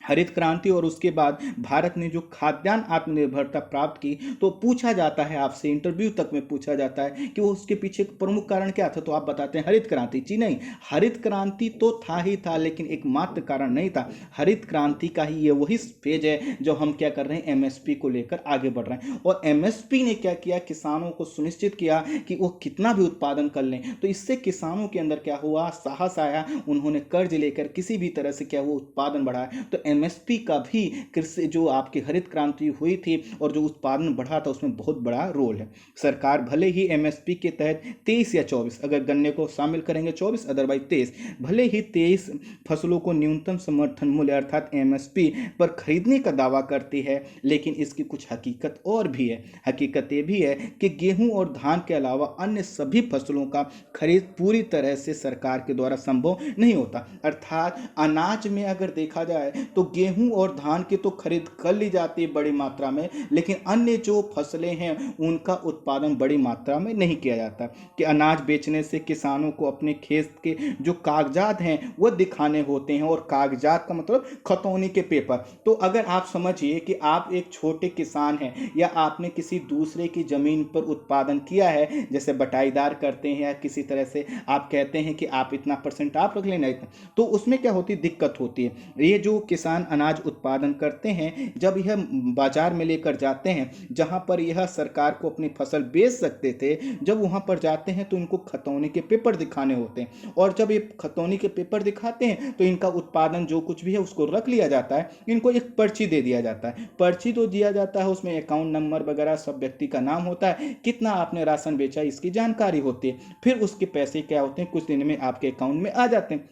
हरित क्रांति और उसके बाद भारत ने जो खाद्यान्न आत्मनिर्भरता प्राप्त की, तो पूछा जाता है आपसे, इंटरव्यू तक में पूछा जाता है कि वो उसके पीछे प्रमुख कारण क्या था, तो आप बताते हैं हरित क्रांति। जी नहीं, हरित क्रांति तो था ही था, लेकिन एकमात्र कारण नहीं था। हरित क्रांति का ही ये वही पेज है जो हम क्या कर रहे हैं, एमएसपी को लेकर आगे बढ़ रहे हैं। और एमएसपी ने क्या किया, किसानों को सुनिश्चित किया कि वो कितना भी उत्पादन कर लें। तो इससे किसानों के अंदर क्या हुआ, साहस आया, उन्होंने कर्ज लेकर किसी भी तरह से क्या वो उत्पादन बढ़ाया। तो एमएसपी का भी कृषि जो आपकी हरित क्रांति हुई थी और जो उत्पादन बढ़ा था, उसमें बहुत बड़ा रोल है। सरकार भले ही एमएसपी के तहत 23 या 24, अगर गन्ने को शामिल करेंगे 24, अदरवाइज 23, भले ही 23 फसलों को न्यूनतम समर्थन मूल्य अर्थात एमएसपी पर खरीदने का दावा करती है, लेकिन इसकी कुछ हकीकत और भी है। हकीकत ये भी है कि गेहूं और धान के अलावा अन्य सभी फसलों का खरीद पूरी तरह से सरकार के द्वारा संभव नहीं होता। अर्थात अनाज में अगर देखा जाए तो गेहूं और धान की तो खरीद कर ली जाती है बड़ी मात्रा में, लेकिन अन्य जो फसलें हैं उनका उत्पादन बड़ी मात्रा में नहीं किया जाता। कि अनाज बेचने से किसानों को अपने खेत के जो कागजात हैं वह दिखाने होते हैं, और कागजात का मतलब खतौनी के पेपर। तो अगर आप समझिए कि आप एक छोटे किसान हैं या आपने किसी दूसरे की जमीन पर उत्पादन किया है, जैसे बटाईदार करते हैं या किसी तरह से आप कहते हैं कि आप इतना परसेंट आप रख लेना, तो उसमें क्या होती, दिक्कत होती है। ये जो किसान अनाज उत्पादन करते हैं, जब यह बाजार में लेकर जाते हैं जहां पर यह सरकार को अपनी फसल बेच सकते थे, जब वहां पर जाते हैं तो इनको खतौनी के पेपर दिखाने होते हैं, और जब ये खतौनी के पेपर दिखाते हैं तो इनका उत्पादन जो कुछ भी है उसको रख लिया जाता है, इनको एक पर्ची दे दिया जाता है। पर्ची तो दिया जाता है, उसमें अकाउंट नंबर वगैरह सब व्यक्ति का नाम होता है, कितना आपने राशन बेचा इसकी जानकारी होती है, फिर उसके पैसे क्या होते हैं, कुछ दिन में आपके अकाउंट में आ जाते हैं।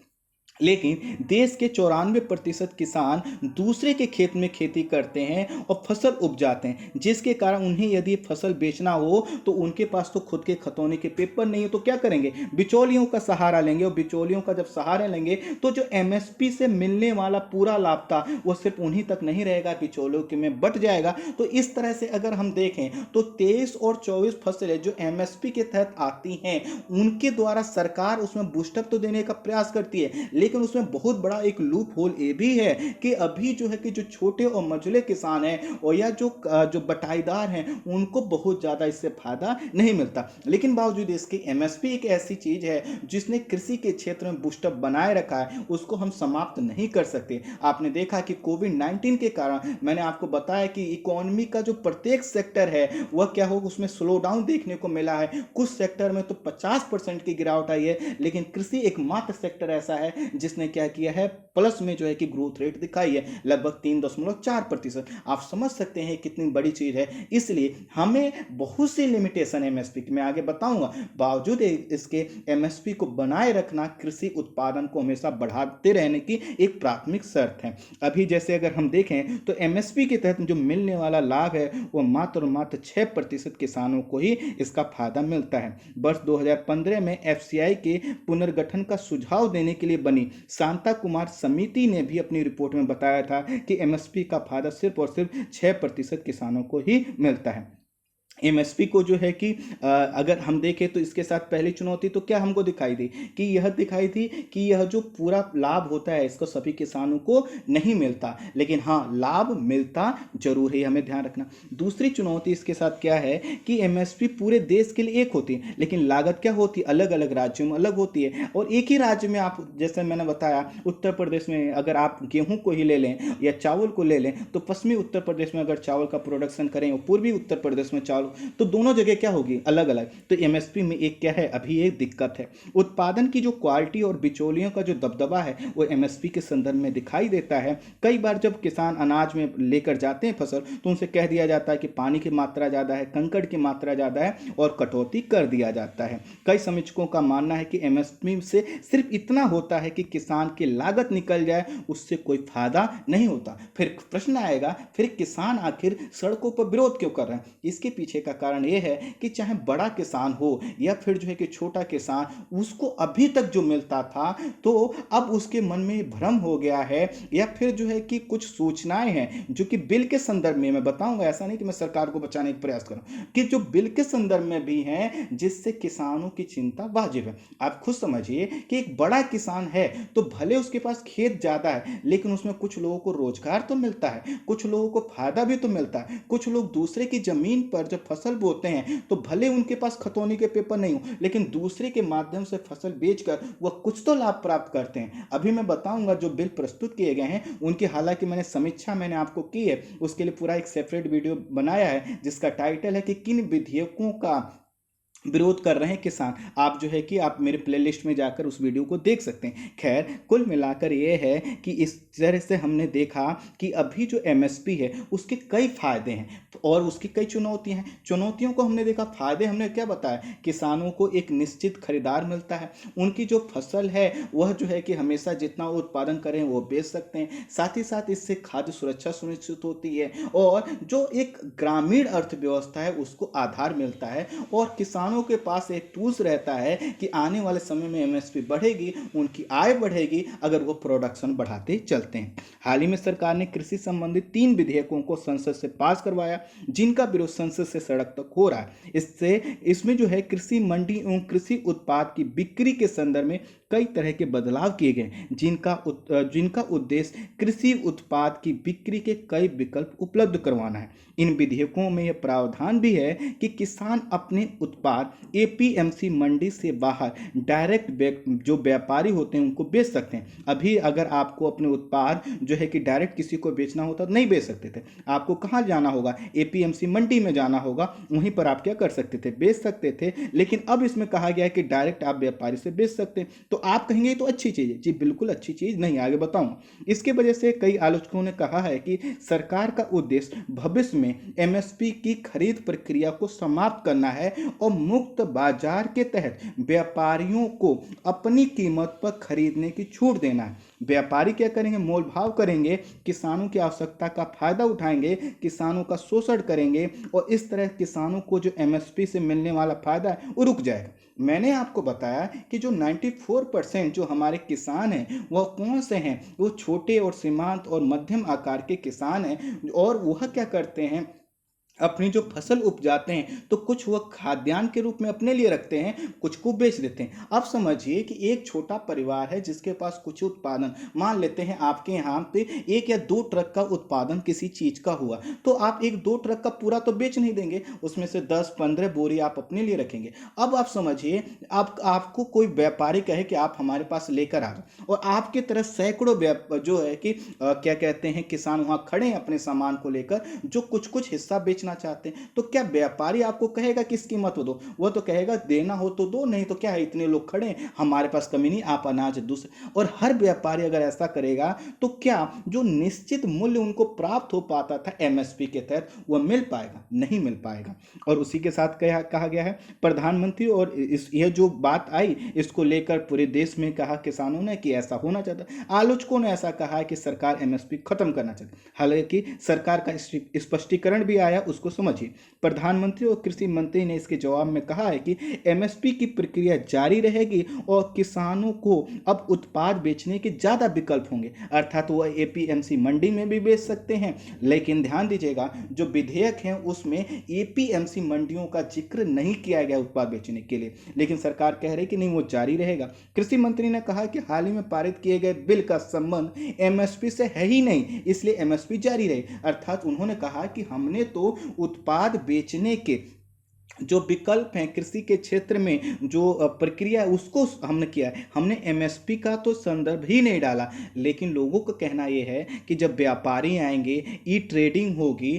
लेकिन देश के 94% किसान दूसरे के खेत में खेती करते हैं और फसल उपजाते हैं, जिसके कारण उन्हें यदि फसल बेचना हो तो उनके पास तो खुद के खतौनी के पेपर नहीं है, तो क्या करेंगे, बिचौलियों का सहारा लेंगे। और बिचौलियों का जब सहारा लेंगे तो जो एमएसपी से मिलने वाला पूरा लाभ था वो सिर्फ उन्हीं तक नहीं रहेगा, बिचौलियों के में बट जाएगा। तो इस तरह से अगर हम देखें तो 23 और 24 फसलें जो एमएसपी के तहत आती हैं, उनके द्वारा सरकार उसमें बूस्टअप तो देने का प्रयास करती है, लेकिन उसमें बहुत बड़ा एक लूप होल ये भी है कि अभी जो है कि जो छोटे और मझले किसान हैं और या जो बटाईदार हैं, उनको बहुत ज़्यादा इससे फायदा नहीं मिलता। लेकिन बावजूद इसके एमएसपी एक ऐसी चीज़ है जिसने कृषि के क्षेत्र में बूस्टअप बनाए रखा है, उसको हम समाप्त नहीं कर सकते। आपने देखा कि कोविड-19 के कारण मैंने आपको बताया कि इकोनॉमी का जो प्रत्येक सेक्टर है वह क्या हो, उसमें स्लो डाउन देखने को मिला है। कुछ सेक्टर में तो 50% की गिरावट आई है, लेकिन कृषि एकमात्र सेक्टर ऐसा है जिसने क्या किया है, प्लस में जो है कि ग्रोथ रेट दिखाई है, लगभग 3.4%। आप समझ सकते हैं कितनी बड़ी चीज है। इसलिए हमें बहुत सी लिमिटेशन एमएसपी की मैं आगे बताऊंगा, बावजूद इसके एमएसपी को बनाए रखना कृषि उत्पादन को हमेशा बढ़ाते रहने की एक प्राथमिक शर्त है। अभी जैसे अगर हम देखें तो एमएसपी के तहत जो मिलने वाला लाभ है वो मात्र 6% किसानों को ही इसका फायदा मिलता है। वर्ष 2015 में एफसीआई के पुनर्गठन का सुझाव देने के लिए बनी शांता कुमार समिति ने भी अपनी रिपोर्ट में बताया था कि एमएसपी का फायदा सिर्फ और सिर्फ 6% किसानों को ही मिलता है। एमएसपी को जो है कि अगर हम देखें तो इसके साथ पहली चुनौती तो क्या हमको दिखाई दी, कि यह दिखाई थी कि यह जो पूरा लाभ होता है इसको सभी किसानों को नहीं मिलता, लेकिन हाँ लाभ मिलता जरूर है, हमें ध्यान रखना। दूसरी चुनौती इसके साथ क्या है कि एमएसपी पूरे देश के लिए एक होती है, लेकिन लागत क्या होती है, अलग अलग राज्यों में अलग होती है। और एक ही राज्य में आप, जैसे मैंने बताया उत्तर प्रदेश में अगर आप गेहूं को ही ले लें या चावल को ले लें, तो पश्चिमी उत्तर प्रदेश में अगर चावल का प्रोडक्शन करें और पूर्वी उत्तर प्रदेश में चावल, तो दोनों जगह क्या होगी, अलग अलग। तो एमएसपी में एक क्या है, अभी एक दिक्कत है। उत्पादन की जो क्वालिटी और बिचौलियों का जो दबदबा है वो एमएसपी के संदर्भ में दिखाई देता है। कई बार जब किसान अनाज में लेकर जाते हैं फसल, तो उनसे कह दिया जाता है कि पानी की मात्रा ज़्यादा है, कंकड़ की मात्रा ज़्यादा है, और कटौती कर दिया जाता है। कई समीक्षकों का मानना है कि एमएसपी से सिर्फ इतना होता है कि किसान की लागत निकल जाए, उससे कोई फायदा नहीं होता। फिर प्रश्न आएगा, फिर किसान आखिर सड़कों पर विरोध क्यों कर रहे हैं? इसके पीछे का कारण ये है कि चाहे बड़ा किसान हो या फिर जो है कि छोटा किसान, उसको अभी तक जो मिलता था तो अब उसके मन में भ्रम हो गया है, या फिर जो है कि कुछ सूचनाएं हैं जो कि बिल के संदर्भ में मैं बताऊंगा, ऐसा नहीं कि मैं सरकार को बचाने का प्रयास करूं, कि जो बिल के संदर्भ में भी हैं जिससे किसानों की चिंता वाजिब है। आप खुद समझिए कि एक बड़ा किसान है तो भले उसके पास खेत ज्यादा है, लेकिन उसमें कुछ लोगों को रोजगार तो मिलता है, कुछ लोगों को फायदा भी तो मिलता है। कुछ लोग दूसरे की जमीन पर जब फसल बोते हैं तो भले उनके पास खतौनी के पेपर नहीं हो, लेकिन दूसरे के माध्यम से फसल बेचकर वह कुछ तो लाभ प्राप्त करते हैं। अभी मैं बताऊंगा जो बिल प्रस्तुत किए गए हैं उनकी, हालांकि मैंने समीक्षा आपको की है, उसके लिए पूरा एक सेपरेट वीडियो बनाया है जिसका टाइटल है कि किन विधेयकों का विरोध कर रहे हैं किसान। आप जो है कि आप मेरे प्लेलिस्ट में जाकर उस वीडियो को देख सकते हैं। खैर, कुल मिलाकर ये है कि इस तरह से हमने देखा कि अभी जो एमएसपी है उसके कई फायदे हैं और उसकी कई चुनौतियां हैं। चुनौतियों को हमने देखा, फायदे हमने क्या बताया, किसानों को एक निश्चित खरीदार मिलता है, उनकी जो फसल है वह जो है कि हमेशा जितना वो उत्पादन करें वो बेच सकते हैं, साथ ही साथ इससे खाद्य सुरक्षा सुनिश्चित होती है और जो एक ग्रामीण अर्थव्यवस्था है उसको आधार मिलता है, और किसानों के पास एक टूल्स रहता है कि आने वाले समय में एमएसपी बढ़ेगी, उनकी आय बढ़ेगी अगर वो प्रोडक्शन बढ़ाते चलते हैं। हाल ही में सरकार ने कृषि संबंधित 3 विधेयकों को संसद से पास करवाया जिनका विरोध संसद से सड़क तक हो रहा है। इसमें जो है कृषि मंडी एवं कृषि उत्पाद की बिक्री के संदर्भ में कई तरह के बदलाव किए गए जिनका उद्देश्य कृषि उत्पाद की बिक्री के कई विकल्प उपलब्ध करवाना है। इन विधेयकों में यह प्रावधान भी है कि किसान अपने उत्पाद एपीएमसी मंडी से बाहर डायरेक्ट जो व्यापारी होते हैं उनको बेच सकते हैं। अभी अगर आपको अपने उत्पाद जो है कि डायरेक्ट किसी को बेचना होता तो नहीं बेच सकते थे, आपको कहाँ जाना होगा, एपीएमसी मंडी में जाना होगा, वहीं पर आप क्या कर सकते थे, बेच सकते थे। लेकिन अब इसमें कहा गया है कि डायरेक्ट आप व्यापारी से बेच सकते हैं। तो आप कहेंगे तो अच्छी चीज़ है, जी बिल्कुल अच्छी चीज़ नहीं, आगे बताऊंगा। इसके वजह से कई आलोचकों ने कहा है कि सरकार का उद्देश्य भविष्य में एमएसपी की खरीद प्रक्रिया को समाप्त करना है और मुक्त बाजार के तहत व्यापारियों को अपनी कीमत पर खरीदने की छूट देना है। व्यापारी क्या करेंगे, मोल भाव करेंगे, किसानों की आवश्यकता का फायदा उठाएंगे, किसानों का शोषण करेंगे और इस तरह किसानों को जो एमएसपी से मिलने वाला फायदा है वो रुक जाएगा। मैंने आपको बताया कि जो 94% जो हमारे किसान हैं वह कौन से हैं, वो छोटे और सीमांत और मध्यम आकार के किसान हैं, और वह क्या करते हैं, अपनी जो फसल उपजाते हैं तो कुछ वह खाद्यान्न के रूप में अपने लिए रखते हैं, कुछ को बेच देते हैं। अब समझिए कि एक छोटा परिवार है जिसके पास कुछ उत्पादन, मान लेते हैं आपके यहाँ पे 1 या 2 ट्रक का उत्पादन किसी चीज का हुआ, तो आप 1-2 ट्रक का पूरा तो बेच नहीं देंगे, उसमें से 10-15 बोरी आप अपने लिए रखेंगे। अब आप समझिए, आपको कोई व्यापारी कहे कि आप हमारे पास लेकर आ जाओ, और आपके तरफ सैकड़ों जो है कि क्या कहते हैं किसान वहां खड़े हैं अपने सामान को लेकर जो कुछ हिस्सा बेचना चाहते हैं, तो क्या व्यापारी आपको कहेगा किस कीमत हो दो, वो तो कहेगा देना हो तो दो, नहीं तो क्या है, इतने लोग खड़े हैं, हमारे पास कमी नहीं, आप अनाज दूसरे। और हर व्यापारी अगर ऐसा करेगा तो क्या जो निश्चित मूल्य उनको प्राप्त हो पाता था एमएसपी के तहत वह मिल पाएगा, नहीं मिल पाएगा। और उसी के साथ कहा गया है प्रधानमंत्री, और यह जो बात आई इसको लेकर पूरे देश में कहा किसानों ने कि ऐसा होना चाहता, आलोचकों ने ऐसा कहा है कि सरकार एमएसपी खत्म करना चाहती। हालांकि सरकार का स्पष्टीकरण भी आया, उसको समझिए। प्रधानमंत्री और कृषि मंत्री ने इसके जवाब में कहा है कि एमएसपी की प्रक्रिया जारी रहेगी और किसानों को अब उत्पाद बेचने के ज्यादा विकल्प होंगे, अर्थात वह एपीएमसी मंडी में भी बेच सकते हैं। लेकिन ध्यान दीजिएगा, जो विधेयक है उसमें एपीएमसी मंडियों का जिक्र नहीं किया गया उत्पाद बेचने के लिए, लेकिन सरकार कह रही कि नहीं वो जारी रहेगा। कृषि मंत्री ने कहा कि हाल ही में पारित किए गए बिल का संबंध एमएसपी से है ही नहीं, इसलिए एमएसपी जारी रहे। अर्थात उन्होंने कहा कि हमने तो उत्पाद बेचने के जो विकल्प हैं कृषि के क्षेत्र में जो प्रक्रिया है उसको हमने किया है, हमने एमएसपी का तो संदर्भ ही नहीं डाला। लेकिन लोगों का कहना यह है कि जब व्यापारी आएंगे, ई ट्रेडिंग होगी,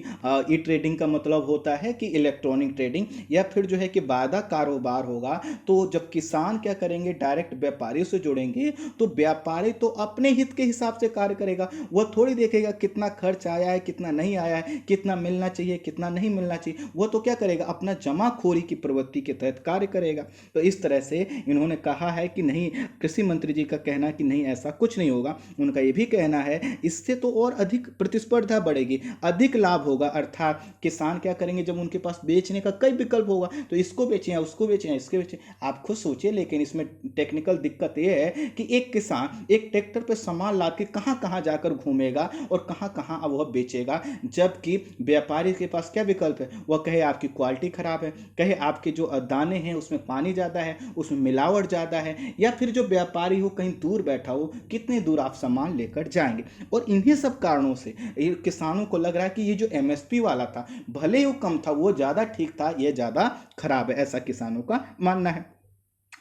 ई ट्रेडिंग का मतलब होता है कि इलेक्ट्रॉनिक ट्रेडिंग, या फिर जो है कि वायदा कारोबार होगा, तो जब किसान क्या करेंगे डायरेक्ट व्यापारी से जुड़ेंगे तो व्यापारी तो अपने हित के हिसाब से कार्य करेगा, वह थोड़ी देखेगा कितना खर्च आया है कितना नहीं आया है, कितना मिलना चाहिए कितना नहीं मिलना चाहिए, वह तो क्या करेगा अपना जमा जमाखोरी की प्रवृत्ति के तहत कार्य करेगा। तो इस तरह से इन्होंने कहा है कि नहीं, कृषि मंत्री जी का कहना कि नहीं ऐसा कुछ नहीं होगा। उनका ये भी कहना है इससे तो और अधिक प्रतिस्पर्धा बढ़ेगी, अधिक लाभ होगा। अर्थात किसान क्या करेंगे, जब उनके पास बेचने का कई विकल्प होगा तो इसको बेचें या उसको बेचें या इसके बेचें। आप खुद सोचिए, लेकिन इसमें टेक्निकल दिक्कत ये है कि एक किसान एक ट्रैक्टर पर सामान ला के कहाँ कहाँ जाकर घूमेगा और कहाँ कहाँ अब वह बेचेगा, जबकि व्यापारी के पास क्या विकल्प है, वह कहे आपकी क्वालिटी खराब है, कहे आपके जो दाने हैं उसमें पानी ज़्यादा है, उसमें मिलावट ज़्यादा है, या फिर जो व्यापारी हो कहीं दूर बैठा हो, कितने दूर आप सामान लेकर जाएंगे। और इन्हीं सब कारणों से ये किसानों को लग रहा है कि ये जो एमएसपी वाला था, भले ही वो कम था, वो ज़्यादा ठीक था, ये ज़्यादा खराब है, ऐसा किसानों का मानना है।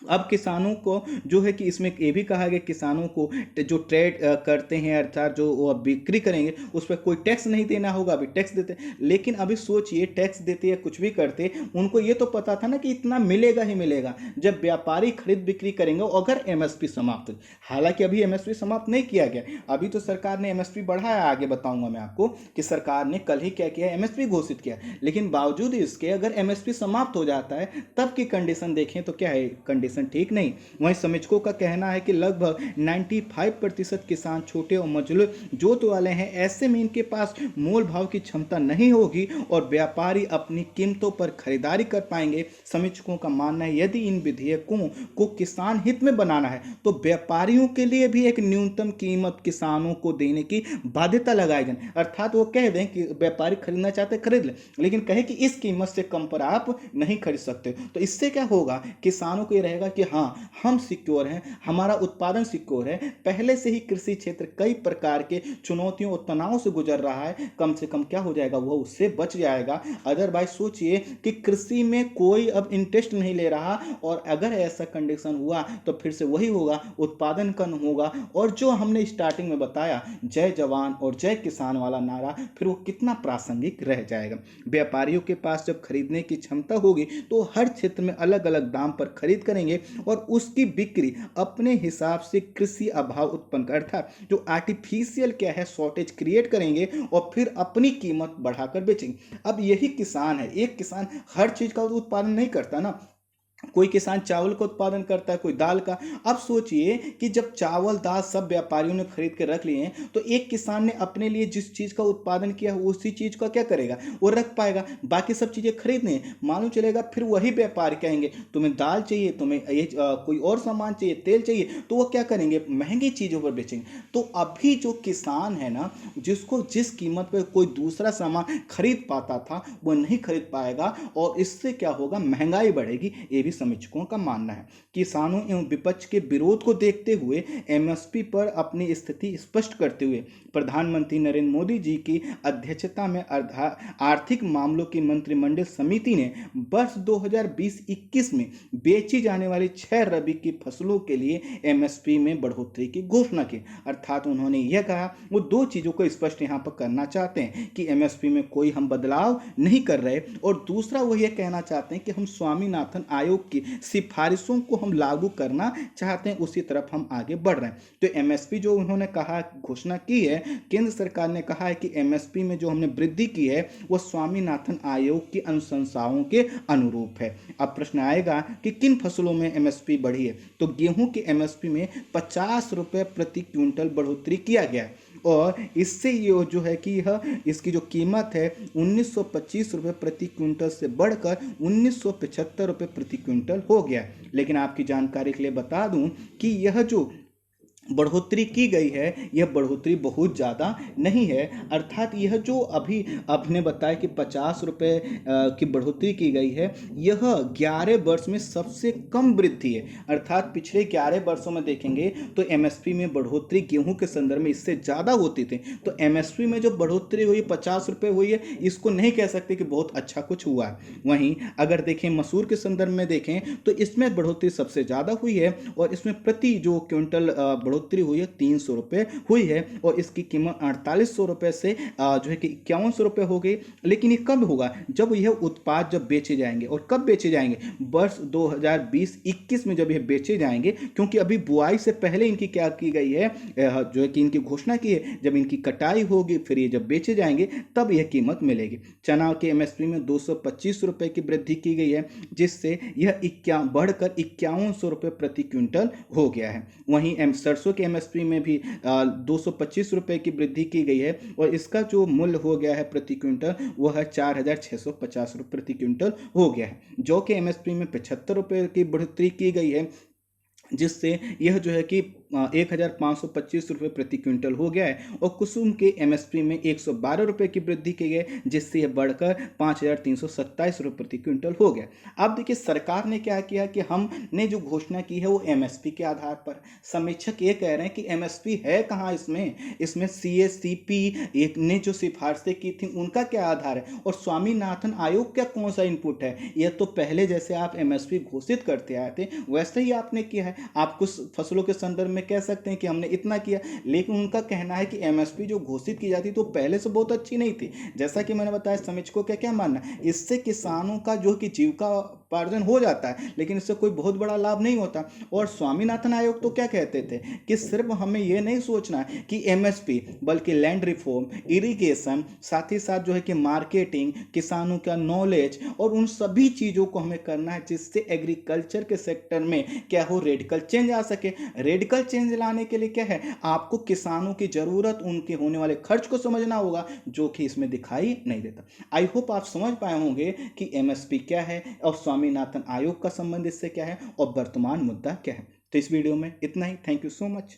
अब किसानों को जो है कि इसमें ये भी कहा गया, किसानों को जो ट्रेड करते हैं अर्थात जो वो बिक्री करेंगे उस पर कोई टैक्स नहीं देना होगा। अभी टैक्स देते, लेकिन अभी सोचिए टैक्स देते या कुछ भी करते, उनको ये तो पता था ना कि इतना मिलेगा ही मिलेगा जब व्यापारी खरीद बिक्री करेंगे अगर एमएसपी समाप्त हो। हालांकि अभी एमएसपी समाप्त नहीं किया गया, अभी तो सरकार ने एमएसपी बढ़ाया, आगे बताऊंगा मैं आपको कि सरकार ने कल ही क्या किया, एमएसपी घोषित किया। लेकिन बावजूद इसके अगर एमएसपी समाप्त हो जाता है तब की कंडीशन देखें तो क्या है, कंडीशन ठीक नहीं। वहीं समीक्षकों का कहना है कि लगभग 95% किसान छोटे और मझोले जोत वाले हैं, ऐसे में इनके पास मोल भाव की क्षमता नहीं होगी और व्यापारी अपनी कीमतों पर खरीदारी कर पाएंगे। समीक्षकों का मानना है यदि इन विधेयकों को किसान हित में बनाना है तो व्यापारियों के लिए भी एक न्यूनतम कीमत किसानों को देने की बाध्यता लगाई जाए। अर्थात वो कह दें कि व्यापारी खरीदना चाहते खरीद ले, लेकिन कहे कि इस कीमत से कम पर आप नहीं खरीद सकते। तो इससे क्या होगा, किसानों को ये रहेगा कि हाँ हम सिक्योर हैं, हमारा उत्पादन सिक्योर है। पहले से ही कृषि क्षेत्र कई प्रकार के चुनौतियों और तनाव से गुजर रहा है, कम से कम क्या हो जाएगा, वह उससे बच जाएगा। अदरवाइज सोचिए कि कृषि में कोई अब इंटरेस्ट नहीं ले रहा, और अगर ऐसा कंडीशन हुआ तो फिर से वही होगा, उत्पादन कम होगा। और जो हमने स्टार्टिंग में बताया जय जवान और जय किसान वाला नारा, फिर वो कितना प्रासंगिक रह जाएगा। व्यापारियों के पास जब खरीदने की क्षमता होगी तो हर क्षेत्र में अलग अलग दाम पर खरीद करेंगे और उसकी बिक्री अपने हिसाब से कृषि अभाव उत्पन्न कर, अर्थात जो आर्टिफिशियल क्या है शॉर्टेज क्रिएट करेंगे और फिर अपनी कीमत बढ़ाकर बेचेंगे। अब यही किसान है, एक किसान हर चीज का उत्पादन नहीं करता ना, कोई किसान चावल का उत्पादन करता है, कोई दाल का। अब सोचिए कि जब चावल दाल सब व्यापारियों ने खरीद के रख लिए हैं तो एक किसान ने अपने लिए जिस चीज़ का उत्पादन किया उसी चीज़ का क्या करेगा, वो रख पाएगा, बाकी सब चीज़ें खरीदने मालूम चलेगा। फिर वही व्यापारी कहेंगे तुम्हें दाल चाहिए, तुम्हें ये कोई और सामान चाहिए, तेल चाहिए, तो वो क्या करेंगे, महंगी चीज़ों पर बेचेंगे। तो अभी जो किसान है ना, जिसको जिस कीमत पर कोई दूसरा सामान खरीद पाता था वो नहीं खरीद पाएगा, और इससे क्या होगा, महंगाई बढ़ेगी। ये समीक्षकों का मानना है। किसानों एवं विपक्ष के विरोध को देखते हुए एमएसपी पर अपनी स्थिति स्पष्ट करते हुए प्रधानमंत्री नरेंद्र मोदी जी की अध्यक्षता में आर्थिक मामलों की मंत्रिमंडल समिति ने वर्ष 2020-21 में बेची जाने वाली 6 रबी की फसलों के लिए एमएसपी में बढ़ोतरी की घोषणा की। अर्थात उन्होंने यह कहा, वो दो चीजों को स्पष्ट यहाँ पर करना चाहते हैं कि एमएसपी में कोई हम बदलाव नहीं कर रहे, और दूसरा वो ये कहना चाहते हैं कि हम स्वामीनाथन आयोग की सिफारिशों को हम लागू करना चाहते हैं, उसी तरफ हम आगे बढ़ रहे हैं। तो एमएसपी जो उन्होंने कहा, घोषणा की है, केंद्र सरकार ने कहा है कि एमएसपी में जो हमने वृद्धि की है वो स्वामीनाथन आयोग की अनुशंसाओं के अनुरूप है। अब प्रश्न आएगा कि किन फसलों में एमएसपी बढ़ी है, तो गेहूं के एमएसपी में 50 रुपए प्रति क्विंटल बढ़ोतरी किया गया है, और इससे ये जो है कि यह इसकी जो कीमत है 1925 रुपये प्रति क्विंटल से बढ़कर 1975 रुपये प्रति क्विंटल हो गया। लेकिन आपकी जानकारी के लिए बता दूं कि यह जो बढ़ोतरी की गई है यह बढ़ोतरी बहुत ज़्यादा नहीं है। अर्थात यह जो अभी आपने बताया कि 50 रुपये की बढ़ोतरी की गई है, यह 11 वर्ष में सबसे कम वृद्धि है। अर्थात पिछले 11 वर्षों में देखेंगे तो एमएसपी में बढ़ोतरी गेहूं के संदर्भ में इससे ज़्यादा होती थी। तो एमएसपी में जो बढ़ोतरी हुई 50 रुपये हुई है, इसको नहीं कह सकते कि बहुत अच्छा कुछ हुआ है। वहीं अगर देखें मसूर के संदर्भ में देखें तो इसमें बढ़ोतरी सबसे ज़्यादा हुई है, और इसमें प्रति जो क्विंटल बढ़ोतरी हुई है 300 रुपये हुई है और इसकी कीमत 4800 रुपये से जो है कि 5100 रुपये हो गई। लेकिन ये कब होगा? जब यह उत्पाद जब बेचे जाएंगे। और कब बेचे जाएंगे? वर्ष 2020-21 में जब ये बेचे जाएंगे, क्योंकि अभी बुआई से पहले इनकी क्या की गई है, जो है कि इनकी घोषणा की है। जब इनकी कटाई होगी फिर ये जब बेचे जाएंगे तब यह कीमत मिलेगी। चना के एमएसपी में 225 रुपये की वृद्धि की गई है, जिससे यह बढ़कर 5100 रुपये प्रति क्विंटल हो गया है। वहीं सरसों के एमएसपी में भी 225 रुपये की वृद्धि की गई है और इसका जो मूल्य हो गया है प्रति क्विंटल वह है 4650 रुपये प्रति क्विंटल हो गया है। जौ के एमएसपी में 75 रुपये की बढ़ोतरी की गई है, जिससे यह जो है कि 1525 रुपये प्रति क्विंटल हो गया है। और कुसुम के एमएसपी में 112 रुपये की वृद्धि की गई, जिससे यह बढ़कर 5327 रुपये प्रति क्विंटल हो गया। अब देखिए सरकार ने क्या किया कि हमने जो घोषणा की है वो एमएसपी के आधार पर। समीक्षक ये कह रहे हैं कि एमएसपी है कहाँ इसमें सीएससीपी एक ने जो सिफारिशें की थी उनका क्या आधार है, और स्वामीनाथन आयोग का कौन सा इनपुट है? यह तो पहले जैसे आप एमएसपी घोषित करते आए थे वैसे ही आपने किया है। आप कुछ फसलों के संदर्भ में कह सकते हैं कि हमने इतना किया, लेकिन उनका कहना है कि एमएसपी जो घोषित की जाती तो पहले से बहुत अच्छी नहीं थी। जैसा कि मैंने बताया, समीक्षकों का क्या मानना है, इससे किसानों का जो कि जीविका उपार्जन हो जाता है, लेकिन इससे कोई बहुत बड़ा लाभ नहीं होता। और स्वामीनाथन आयोग तो क्या कहते थे कि सिर्फ हमें यह नहीं सोचना है कि एमएसपी, बल्कि लैंड रिफॉर्म, इरिगेशन, साथ ही साथ जो है कि मार्केटिंग, किसानों का नॉलेज और उन सभी चीज़ों को हमें करना है जिससे एग्रीकल्चर के सेक्टर में क्या हो, रेडिकल चेंज आ सके। रेडिकल चेंज लाने के लिए क्या है, आपको किसानों की जरूरत, उनके होने वाले खर्च को समझना होगा, जो कि इसमें दिखाई नहीं देता। आई होप आप समझ पाए होंगे कि एमएसपी क्या है और स्वामीनाथन आयोग का संबंध इससे क्या है और वर्तमान मुद्दा क्या है। तो इस वीडियो में इतना ही। Thank you so much.